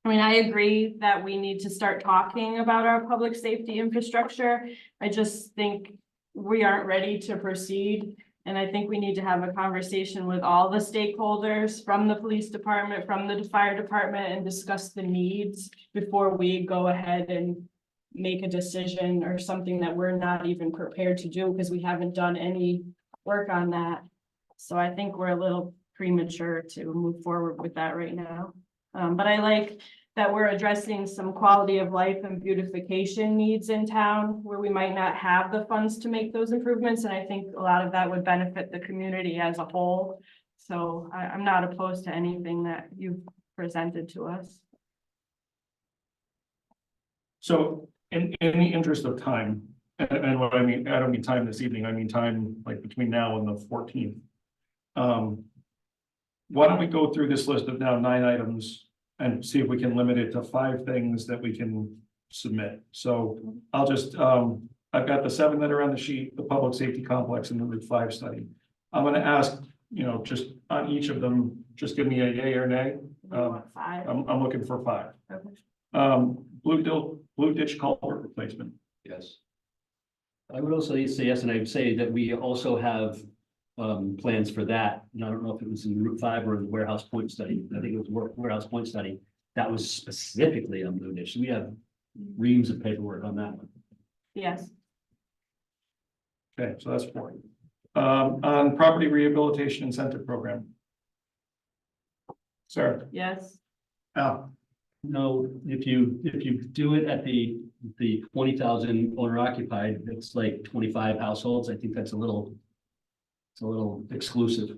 I agree that we need to start talking about our public safety infrastructure. I just think we aren't ready to proceed. And I think we need to have a conversation with all the stakeholders, from the police department, from the fire department, and discuss the needs before we go ahead and make a decision or something that we're not even prepared to do, because we haven't done any work on that. So I think we're a little premature to move forward with that right now. But I like that we're addressing some quality of life and beautification needs in town where we might not have the funds to make those improvements. And I think a lot of that would benefit the community as a whole. So I'm not opposed to anything that you've presented to us. So in the interest of time, and what I mean, I don't mean time this evening, I mean time like between now and the 14th. Why don't we go through this list of now 9 items and see if we can limit it to 5 things that we can submit. So I'll just, I've got the 7 that are on the sheet, the public safety complex and the Route 5 study. I'm gonna ask, just on each of them, just give me a yay or nay. We want 5. I'm looking for 5. Okay. Blue ditch culvert replacement. Yes. I would also say yes, and I'd say that we also have plans for that. And I don't know if it was in Route 5 or in the Warehouse Point study. I think it was Warehouse Point study. That was specifically on Blue Ditch. We have reams of paperwork on that one. Yes. Okay, so that's 4. On property rehabilitation incentive program. Sarah, Yes. Al, No, if you do it at the the 20,000 owner occupied, it's like 25 households. I think that's a little. It's a little exclusive.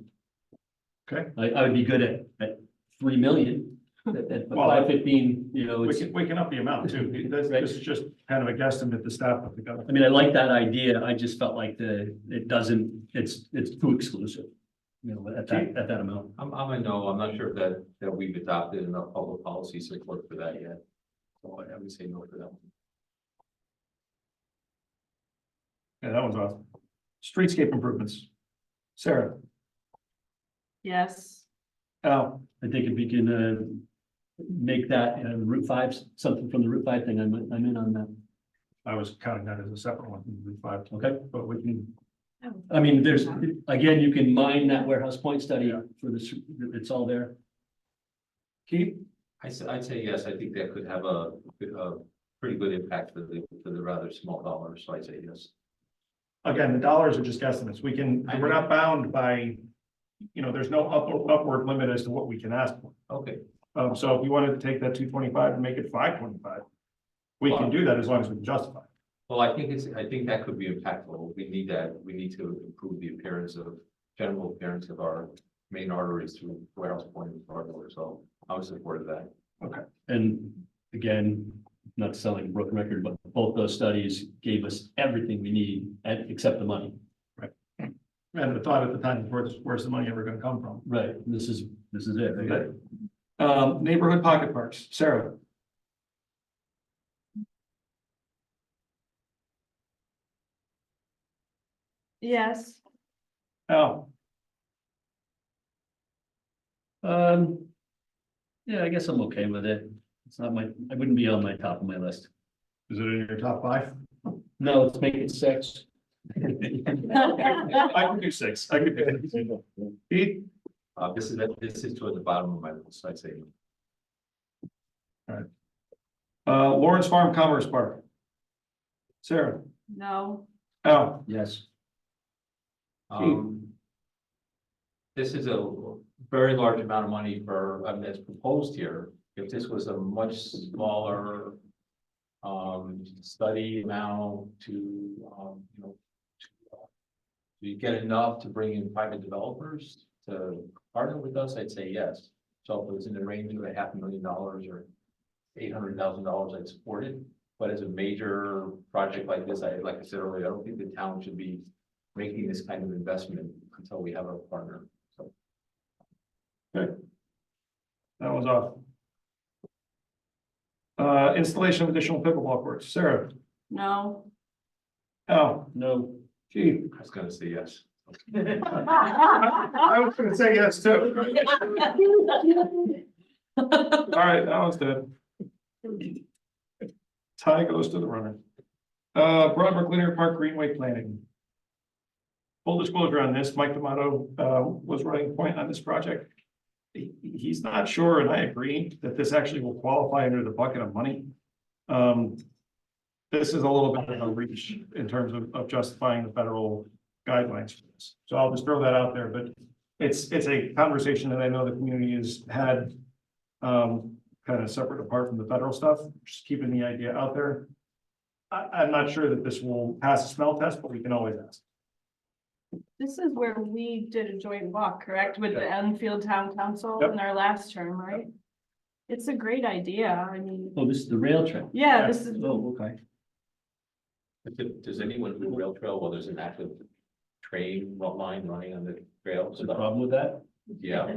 Okay. I would be good at 3 million, at Well, 515, you know, it's. We can up the amount too. This is just kind of a guesstimate the staff put together. I mean, I like that idea. I just felt like it's too exclusive. You know, at that amount. I'm a no, I'm not sure that we've adopted enough public policy support for that yet. So I would say no for that one. Yeah, that one's off. Streetscape improvements. Sarah, Yes. Al, I think if we can, make that Route 5, something from the Route 5 thing, I'm in on that. I was counting that as a separate one, Route 5, Okay. but we can, I mean, there's, again, you can mine that warehouse point study for this, it's all there. Keith, I'd say yes, I think that could have a pretty good impact for the rather small dollars, so I'd say yes. again, the dollars are just guesstimates. We're not bound by, there's no upward limit as to what we can ask for. Okay, So if you wanted to take that 225 and make it 525, we can do that as long as we can justify it. well, I think that could be impactful. We need to improve the general appearance of our main arteries through warehouse point and Florida, so I was supportive of that. And again, not to sound like a broken record, but both those studies gave us everything we need, except the money. And the thought at the time, where's the money ever gonna come from? Right, this is it. Okay. Neighborhood pocket parks, Sarah, Yes. Al, Yeah, I guess I'm okay with it. It's not I wouldn't be on my top of my list. is it in your top 5? No, let's make it 6. I can do 6. I can do 6. Pete, This is toward the bottom of my list, I'd say. Lawrence Farm Commerce Park. Sarah, No. Al, Yes. This is a very large amount of money that's proposed here. If this was a much smaller study amount to get enough to bring in private developers to partner with us, I'd say yes. So if it was in the range of $500,000 or $800,000, I'd support it. But as a major project like this, like I said earlier, I don't think the town should be making this kind of investment until we have a partner. So that was off. Installation of additional pickleball courts, Sarah, No. Al, No. Keith. I was gonna say yes. I was gonna say yes too. All right, that was good. Tie goes to the runner. Broadbrook Linear Park Greenway planning. Full disclosure on this, Mike D'Amato was running point on this project. He's not sure, and I agree, that this actually will qualify under the bucket of money. This is a little bit of a reach in terms of justifying the federal guidelines for this. So I'll just throw that out there, but it's a conversation that I know the community has had kind of separate apart from the federal stuff, just keeping the idea out there. I'm not sure that this will pass a smell test, but we can always ask. This is where we did a joint walk, correct, with the Enfield Town Council Yep. in our last term, right? It's a great idea. I mean, Oh, this is the rail trail. yeah, this is, Oh, okay. Does anyone do rail trail while there's an active train line running on the trail? What's the problem with that? Yeah. I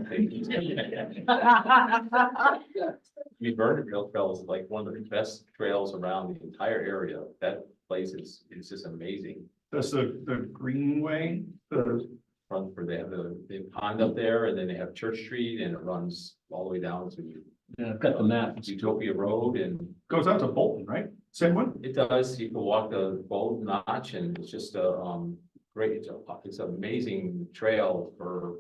mean, Vernon Rail Trail is like one of the best trails around the entire area. That place is just amazing. That's the Greenway, the Run for, they have the pond up there, and then they have Church Street, and it runs all the way down to Yeah, I've got the map. Utopia Road, and goes out to Bolton, right? Same one? it does, you can walk the Bold Notch, and it's just a great, it's an amazing trail for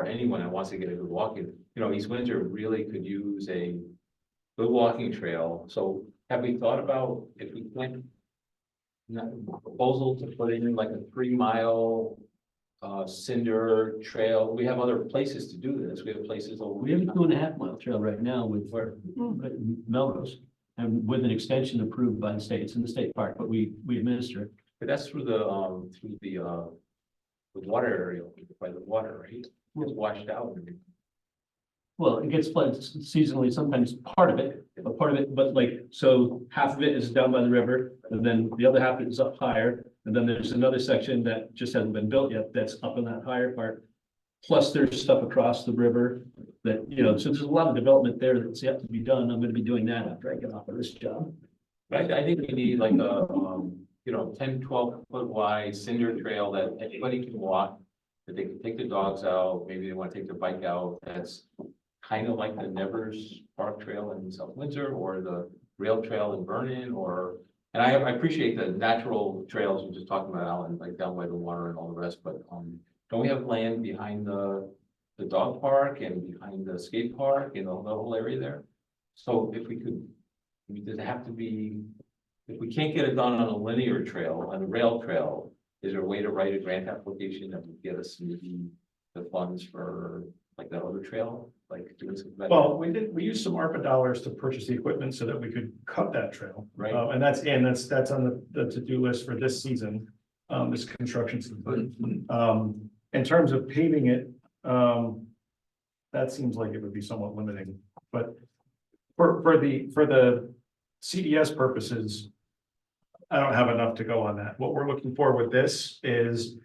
anyone that wants to get a good walking. East Windsor really could use a good walking trail. So have we thought about if we went proposal to put in like a 3-mile cinder trail? We have other places to do this. We have places over. We have a 2.5 mile trail right now with where Melrose. and with an extension approved by the state. It's in the state park, but we administer it. But that's through the water area, by the water, right? It's washed out. Well, it gets flooded seasonally, sometimes part of it, but like, so half of it is down by the river, and then the other half is up higher. And then there's another section that just hasn't been built yet, that's up in that higher part. Plus there's stuff across the river that, so there's a lot of development there that's yet to be done. I'm gonna be doing that after I get off of this job. I think we need like a, 10, 12 foot wide cinder trail that anybody can walk. That they can take their dogs out, maybe they want to take their bike out, that's kind of like the Nevers Park Trail in South Windsor, or the rail trail in Vernon, and I appreciate the natural trails we just talked about, Alan, like down by the water and all the rest, but, don't we have land behind the dog park and behind the skate park and the whole area there? So if we could, does it have to be, if we can't get it done on a linear trail, on a rail trail, is there a way to write a grant application that would get us maybe the funds for like that other trail, like doing something? Well, we used some ARPA dollars to purchase the equipment so that we could cut that trail. Right. And that's on the to-do list for this season, this construction season. In terms of paving it, that seems like it would be somewhat limiting, but for the CDS purposes, I don't have enough to go on that. What we're looking for with this is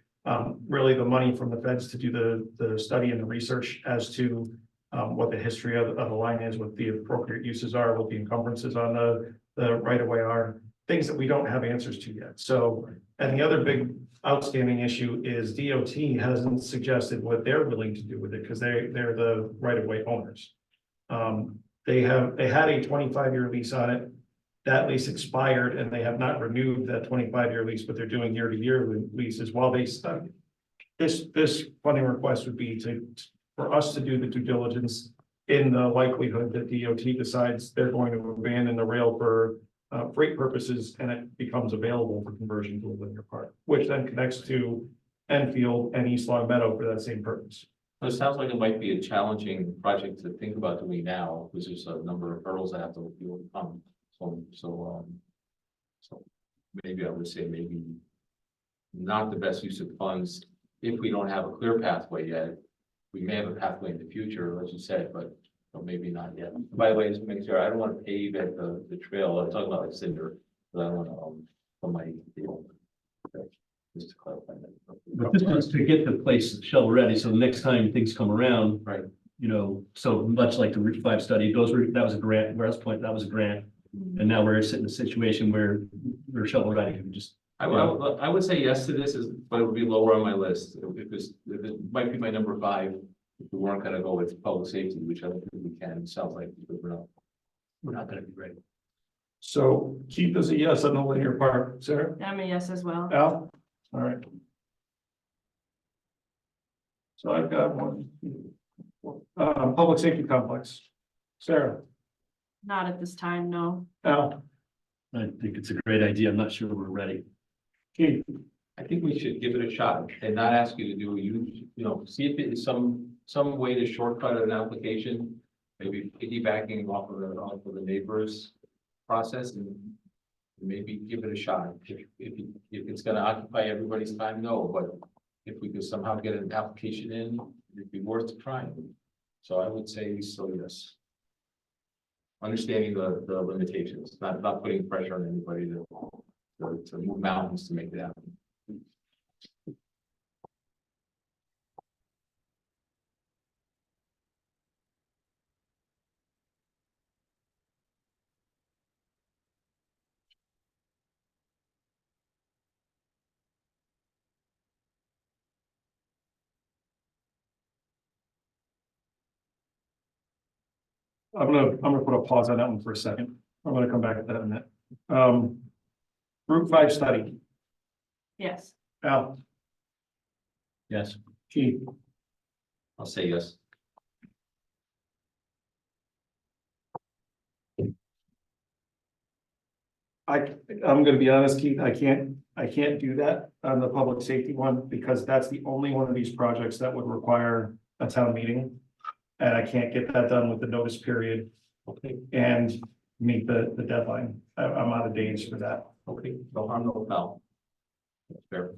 really the money from the feds to do the study and the research as to what the history of the line is, what the appropriate uses are, what the encumbrances on the right of way are, things that we don't have answers to yet. So, and the other big outstanding issue is DOT hasn't suggested what they're willing to do with it, because they're the right of way owners. They had a 25-year lease on it. That lease expired and they have not renewed that 25-year lease, but they're doing year-to-year leases while they study. This funding request would be for us to do the due diligence in the likelihood that DOT decides they're going to abandon the rail for freight purposes, and it becomes available for conversion to a linear park, which then connects to Enfield and East Long Meadow for that same purpose. So it sounds like it might be a challenging project to think about doing now, because there's a number of hurdles that have to be overcome. So maybe I would say maybe not the best use of funds if we don't have a clear pathway yet. We may have a pathway in the future, as you said, but maybe not yet. By the way, just make sure I don't want to pave at the trail. I'm talking about like cinder, but I don't want to put my deal. Okay, just to clarify that. But this was to get the place shovel ready, so the next time things come around. Right. So much like the Route 5 study, that was a grant, West Point, that was a grant. And now we're sitting in a situation where we're shovel ready. I would say yes to this, but it would be lower on my list. If it might be my number 5. If we weren't gonna go with public safety, which I don't think we can, it sounds like we're not gonna be ready. So Keith is a yes on the linear park. Sarah? I'm a yes as well. Al? All right. So I've got one. Public safety complex. Sarah? Not at this time, no. Al? I think it's a great idea. I'm not sure we're ready. Keith? I think we should give it a shot and not ask you to do, see if it is some way to shortcut an application, maybe piggybacking off of the neighbors process, and maybe give it a shot. If it's gonna occupy everybody's time, no, but if we could somehow get an application in, it'd be worth trying. So I would say so, yes. Understanding the limitations, not putting pressure on anybody to move mountains to make it happen. I'm gonna put a pause on that one for a second. I'm gonna come back to that in a minute. Route 5 study. Yes. Al? Yes. Keith? I'll say yes. I'm gonna be honest, Keith, I can't do that on the public safety one, because that's the only one of these projects that would require a town meeting. And I can't get that done with the notice period. Okay. And meet the deadline. I'm out of days for that. Okay, no harm, no foul. That's fair.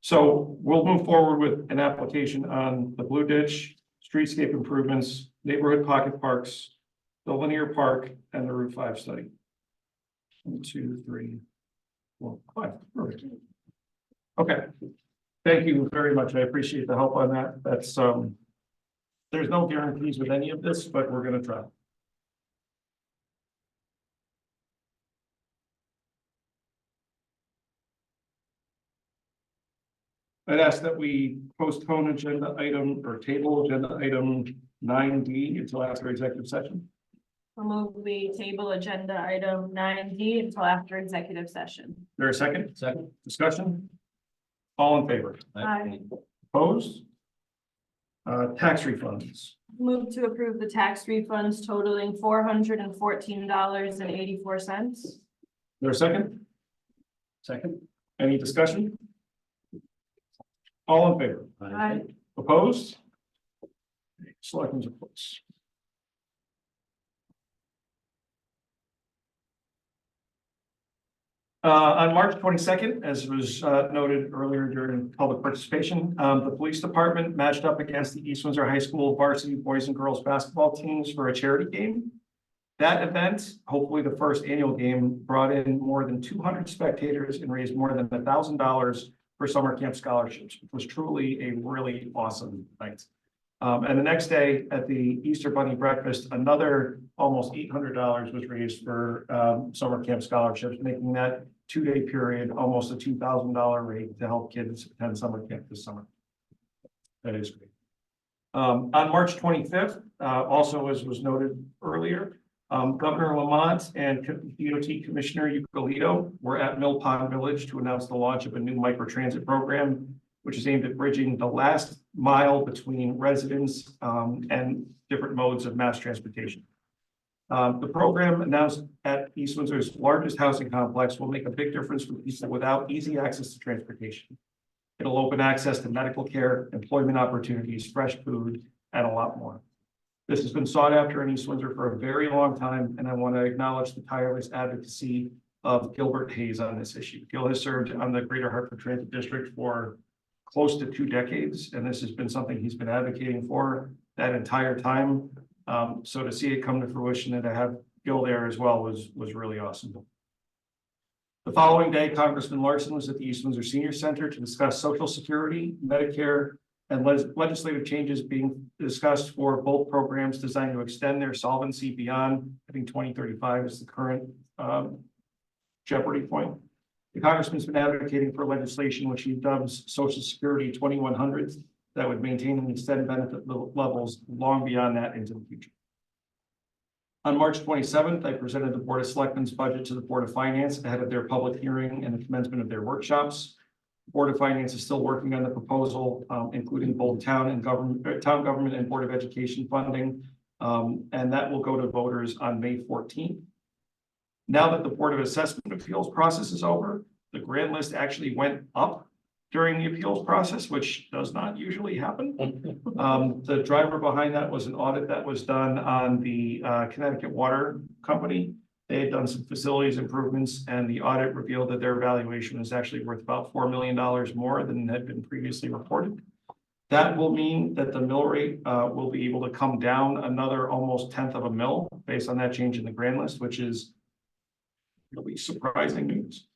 So we'll move forward with an application on the Blue Ditch, streetscape improvements, neighborhood pocket parks, the linear park, and the Route 5 study. 1, 2, 3, 4, 5. Perfect. Okay. Thank you very much. I appreciate the help on that. That's, there's no guarantees with any of this, but we're gonna try. I'd ask that we postpone agenda item or table agenda item 9D until after executive session. We'll move we table agenda item 9D until after executive session. There a second? Second. Discussion? All in favor? Aye. Opposed? Tax refunds. Move to approve the tax refunds totaling $414.84. There a second? Second. Any discussion? All in favor? Aye. Opposed? Selectmen's reports. On March 22nd, as was noted earlier during public participation, the police department matched up against the East Windsor High School varsity boys and girls basketball teams for a charity game. That event, hopefully the first annual game, brought in more than 200 spectators and raised more than $1,000 for summer camp scholarships. It was truly a really awesome night. And the next day at the Easter Bunny breakfast, another almost $800 was raised for summer camp scholarships, making that 2-day period almost a $2,000 rate to help kids attend summer camp this summer. That is great. On March 25th, also as was noted earlier, Governor Lamont and DOT Commissioner Ucalito were at Mill Pond Village to announce the launch of a new microtransit program, which is aimed at bridging the last mile between residents and different modes of mass transportation. The program announced at East Windsor's largest housing complex will make a big difference for people without easy access to transportation. It'll open access to medical care, employment opportunities, fresh food, and a lot more. This has been sought after in East Windsor for a very long time, and I want to acknowledge the tireless advocacy of Gilbert Hayes on this issue. Gil has served on the Greater Hartford Transit District for close to 2 decades, and this has been something he's been advocating for that entire time. So to see it come to fruition and to have Gil there as well was really awesome. The following day, Congressman Larson was at the East Windsor Senior Center to discuss Social Security, Medicare, and legislative changes being discussed for both programs designed to extend their solvency beyond, I think 2035 is the current jeopardy point. The Congressman's been advocating for legislation which he dubs Social Security 2100s that would maintain and extend benefit levels long beyond that into the future. On March 27th, I presented the Board of Selectmen's budget to the Board of Finance ahead of their public hearing and the commencement of their workshops. The Board of Finance is still working on the proposal, including both town government and Board of Education funding, and that will go to voters on May 14th. Now that the Board of Assessment Appeals process is over, the grant list actually went up during the appeals process, which does not usually happen. The driver behind that was an audit that was done on the Connecticut Water Company. They had done some facilities improvements, and the audit revealed that their valuation is actually worth about $4 million more than had been previously reported. That will mean that the mill rate will be able to come down another almost 1/10 of a mil based on that change in the grant list, which is really surprising news.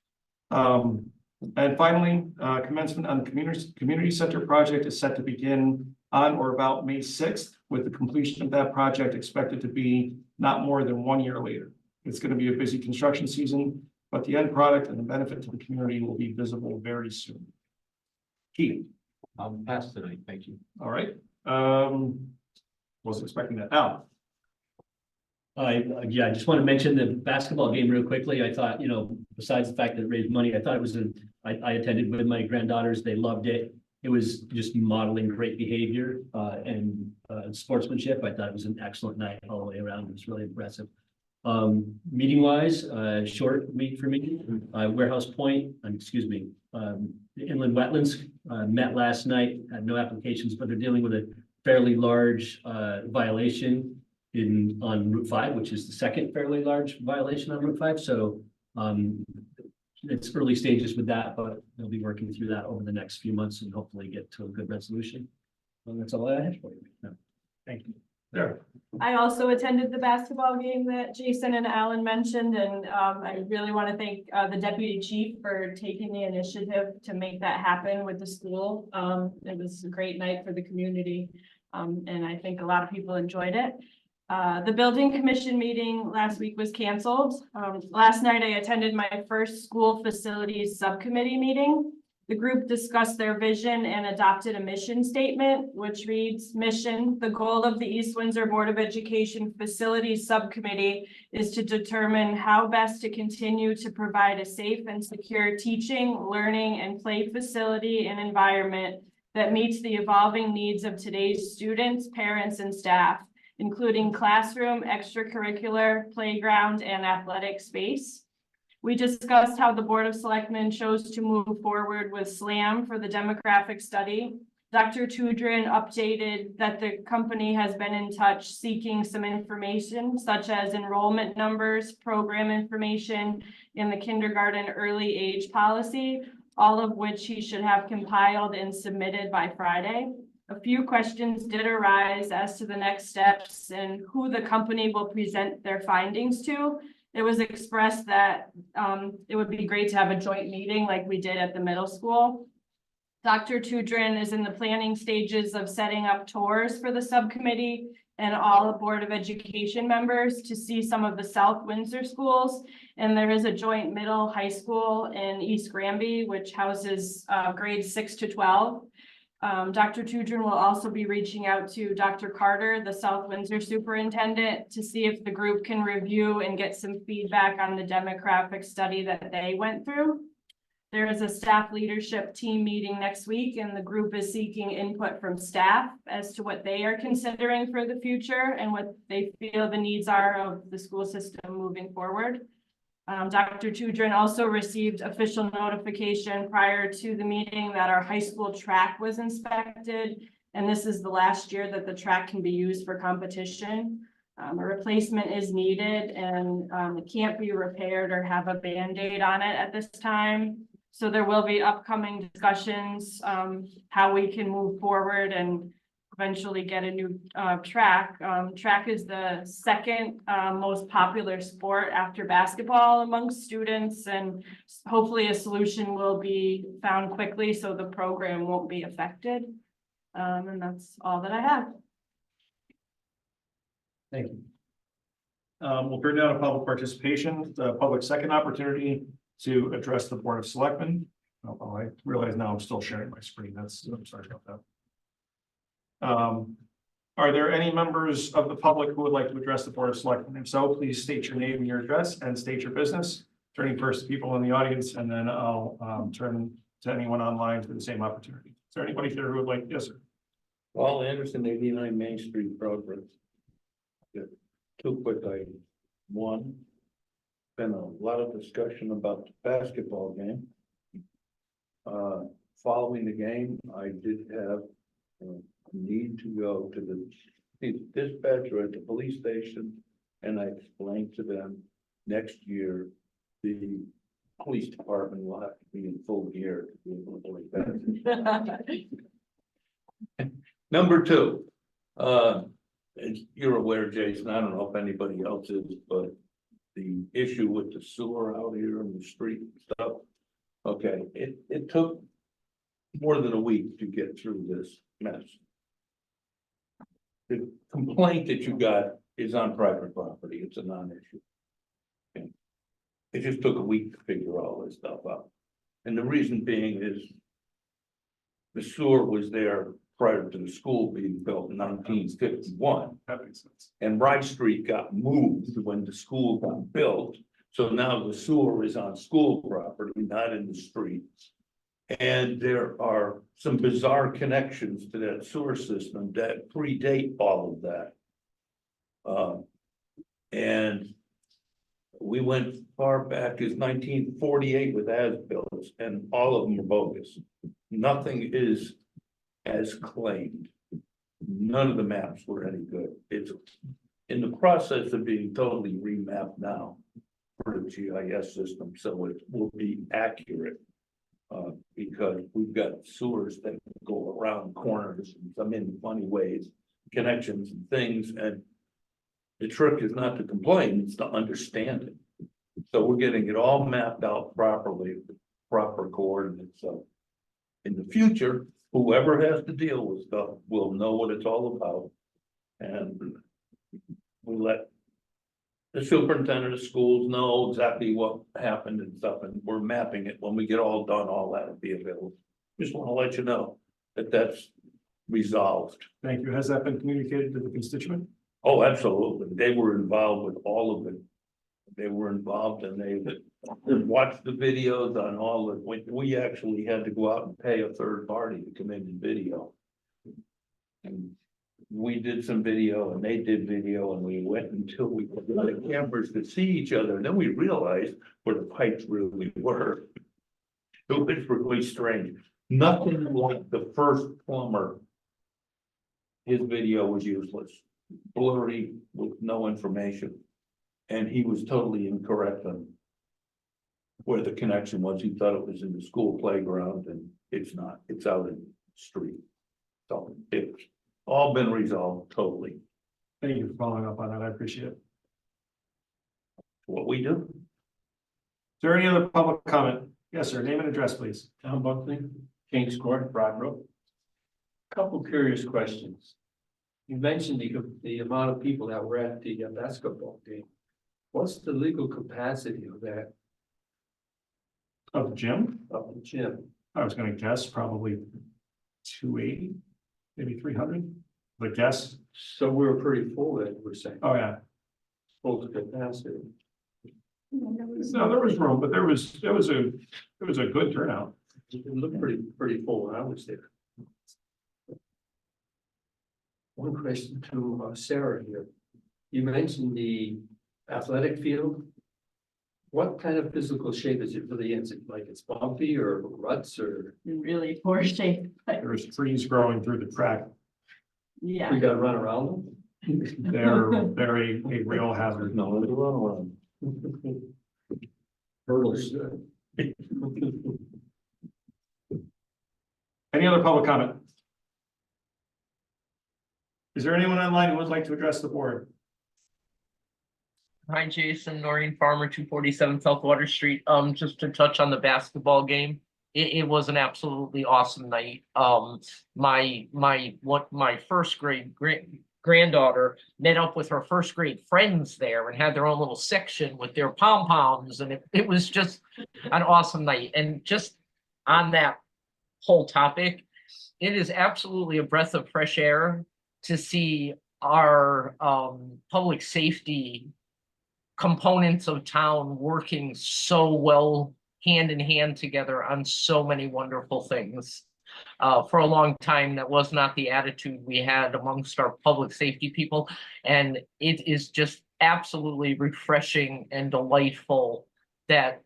And finally, commencement on the community center project is set to begin on or about May 6th, with the completion of that project expected to be not more than 1 year later. It's going to be a busy construction season, but the end product and the benefit to the community will be visible very soon. Keith. I'll pass tonight, thank you. All right. Wasn't expecting that. Al. I just want to mention the basketball game real quickly. I thought, besides the fact that it raised money, I thought it was I attended with my granddaughters. They loved it. It was just modeling great behavior and sportsmanship. I thought it was an excellent night all the way around. It was really impressive. Meeting wise, short week for me. Warehouse Point, inland wetlands met last night, had no applications, but they're dealing with a fairly large violation. on Route 5, which is the second fairly large violation on Route 5. So it's early stages with that, but they'll be working through that over the next few months and hopefully get to a good resolution. And that's all I have for you. No. Thank you. There. I also attended the basketball game that Jason and Alan mentioned, and I really want to thank the deputy chief for taking the initiative to make that happen with the school. It was a great night for the community, and I think a lot of people enjoyed it. The building commission meeting last week was canceled. Last night I attended my first school facilities subcommittee meeting. The group discussed their vision and adopted a mission statement, which reads, mission, the goal of the East Windsor Board of Education Facilities Subcommittee is to determine how best to continue to provide a safe and secure teaching, learning, and play facility and environment that meets the evolving needs of today's students, parents, and staff, including classroom, extracurricular, playground, and athletic space. We discussed how the Board of Selectmen chose to move forward with SLAM for the demographic study. Dr. Tudrin updated that the company has been in touch seeking some information such as enrollment numbers, program information, in the kindergarten early age policy, all of which he should have compiled and submitted by Friday. A few questions did arise as to the next steps and who the company will present their findings to. It was expressed that it would be great to have a joint meeting like we did at the middle school. Dr. Tudrin is in the planning stages of setting up tours for the subcommittee and all the Board of Education members to see some of the South Windsor schools. And there is a joint middle high school in East Granby, which houses grades 6 to 12. Dr. Tudrin will also be reaching out to Dr. Carter, the South Windsor superintendent, to see if the group can review and get some feedback on the demographic study that they went through. There is a staff leadership team meeting next week, and the group is seeking input from staff as to what they are considering for the future and what they feel the needs are of the school system moving forward. Dr. Tudrin also received official notification prior to the meeting that our high school track was inspected, and this is the last year that the track can be used for competition. A replacement is needed, and it can't be repaired or have a Band-Aid on it at this time. So there will be upcoming discussions how we can move forward and eventually get a new track. Track is the second most popular sport after basketball amongst students, and hopefully a solution will be found quickly so the program won't be affected. And that's all that I have. Thank you. We'll turn now to public participation, the public second opportunity to address the Board of Selectmen. Oh, I realize now I'm still sharing my screen. I'm sorry about that. Are there any members of the public who would like to address the Board of Selectmen? If so, please state your name and your address and state your business. Turning first to people in the audience, and then I'll turn to anyone online for the same opportunity. Is there anybody here who would like? Yes, sir. Paul Anderson, 89 Main Street, Progress. Good. Two quick items. One, been a lot of discussion about the basketball game. Following the game, I did have need to go to the dispatcher at the police station, and I explained to them next year the police department will have to be in full gear to be able to play that. Number two, as you're aware, Jason, I don't know if anybody else is, but the issue with the sewer out here in the street and stuff. Okay, it took more than a week to get through this mess. The complaint that you got is on private property. It's a non-issue. Okay. It just took a week to figure all this stuff out. And the reason being is the sewer was there prior to the school being built in 1951. That makes sense. And Wright Street got moved when the school got built. So now the sewer is on school property, not in the streets. And there are some bizarre connections to that sewer system that predate all of that. And we went far back as 1948 with as-bills, and all of them are bogus. Nothing is as claimed. None of the maps were any good. It's in the process of being totally remapped now for the GIS system, so it will be accurate. Because we've got sewers that go around corners and some in funny ways, connections and things, and the trick is not to complain, it's to understand it. So we're getting it all mapped out properly, proper coordinates, so in the future, whoever has to deal with stuff will know what it's all about. And we let the superintendent of schools know exactly what happened and stuff, and we're mapping it. When we get all done, all that will be available. Just want to let you know that that's resolved. Thank you. Has that been communicated to the constituent? Oh, absolutely. They were involved with all of it. They were involved and they watched the videos on all of it. We actually had to go out and pay a third party to come in and video. And we did some video and they did video and we went until we got the cameras to see each other. And then we realized where the pipes really were. It was really strange. Nothing like the first plumber. His video was useless, blurry with no information. And he was totally incorrect on where the connection was. He thought it was in the school playground and it's not, it's out in the street. So it's all been resolved totally. Thank you for following up on that. I appreciate it. What we do. Is there any other public comment? Yes, sir. Name and address, please. Tom Buckley, Kings Court, Broadbrook. Couple curious questions. You mentioned the amount of people that were at the basketball game. What's the legal capacity of that, Of the gym? of the gym? I was gonna guess probably 280, maybe 300, but guess. So we were pretty full then, we're saying, Oh, yeah. full to capacity. No, there was room, but it was a good turnout. It looked pretty full when I was there. One question to Sarah here. You mentioned the athletic field. What kind of physical shape is it really in? Is it like it's bumpy or ruts or In really poor shape, but There was trees growing through the track. yeah. we gotta run around They're a real hazard. No, there's a lot of them? Hurdles. Any other public comment? Is there anyone online who would like to address the board? Hi, Jason, Noreen Farmer, 247 South Water Street. Just to touch on the basketball game. It was an absolutely awesome night. My first grade granddaughter met up with her first grade friends there and had their own little section with their pom-poms, and it was just an awesome night. And just on that whole topic, it is absolutely a breath of fresh air to see our public safety components of town working so well hand in hand together on so many wonderful things. For a long time, that was not the attitude we had amongst our public safety people. And it is just absolutely refreshing and delightful that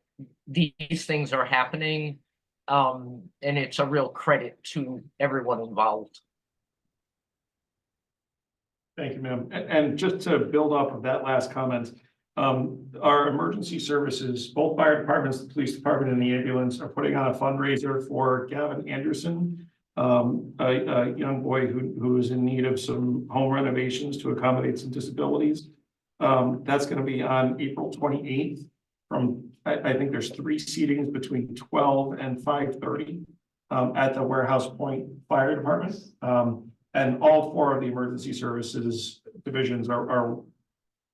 these things are happening. And it's a real credit to everyone involved. Thank you, ma'am. And just to build off of that last comment, our emergency services, both fire departments, the police department and the ambulance are putting on a fundraiser for Gavin Anderson, a young boy who is in need of some home renovations to accommodate some disabilities. That's going to be on April 28th from, I think there's 3 seatings between 12 and 5:30 at the Warehouse Point Fire Department. And all 4 of the emergency services divisions are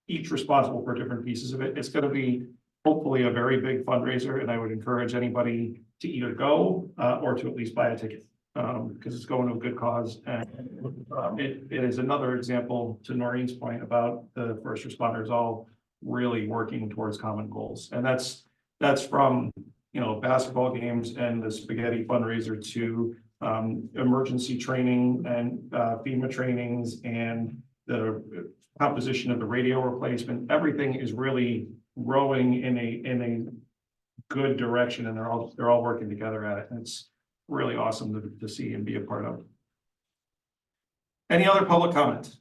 each responsible for different pieces of it. It's going to be hopefully a very big fundraiser, and I would encourage anybody to either go or to at least buy a ticket because it's going to a good cause. And it is another example to Noreen's point about the first responders all really working towards common goals. And that's from, you know, basketball games and the spaghetti fundraiser to emergency training and FEMA trainings and the composition of the radio replacement. Everything is really rowing in a good direction, and they're all working together at it. And it's really awesome to see and be a part of. Any other public comment?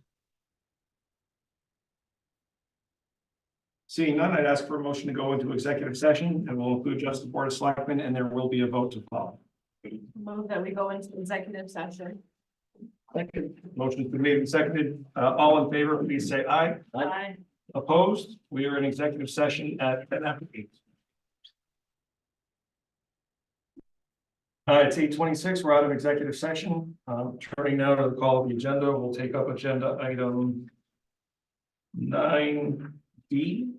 Seeing none, I'd ask for a motion to go into executive session and we'll include just the Board of Selectmen and there will be a vote to follow. Move that we go into executive session. Motion's been made and seconded. All in favor, please say aye. Aye. Opposed? We are in executive session at 10:08. It's 8:26. We're out of executive session. Turning now to the call of the agenda, we'll take up agenda item 9D.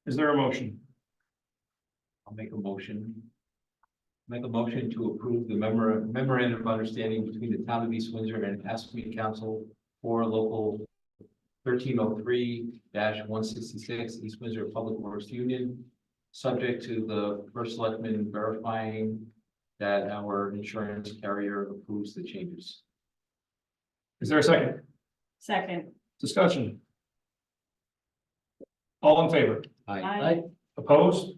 Is there a motion? I'll make a motion. Make a motion to approve the memorandum of understanding between the town of East Windsor and Aspen Council for local 1303-166 East Windsor Public Works Union, subject to the first selectman verifying that our insurance carrier approves the changes. Is there a second? Second. Discussion? All in favor? Aye. Opposed?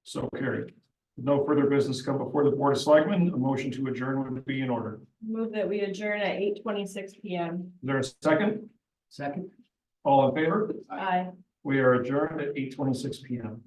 So carried. No further business come before the Board of Selectmen. A motion to adjourn would be in order. Move that we adjourn at 8:26 PM. Is there a second? Second. All in favor? Aye. We are adjourned at 8:26 PM.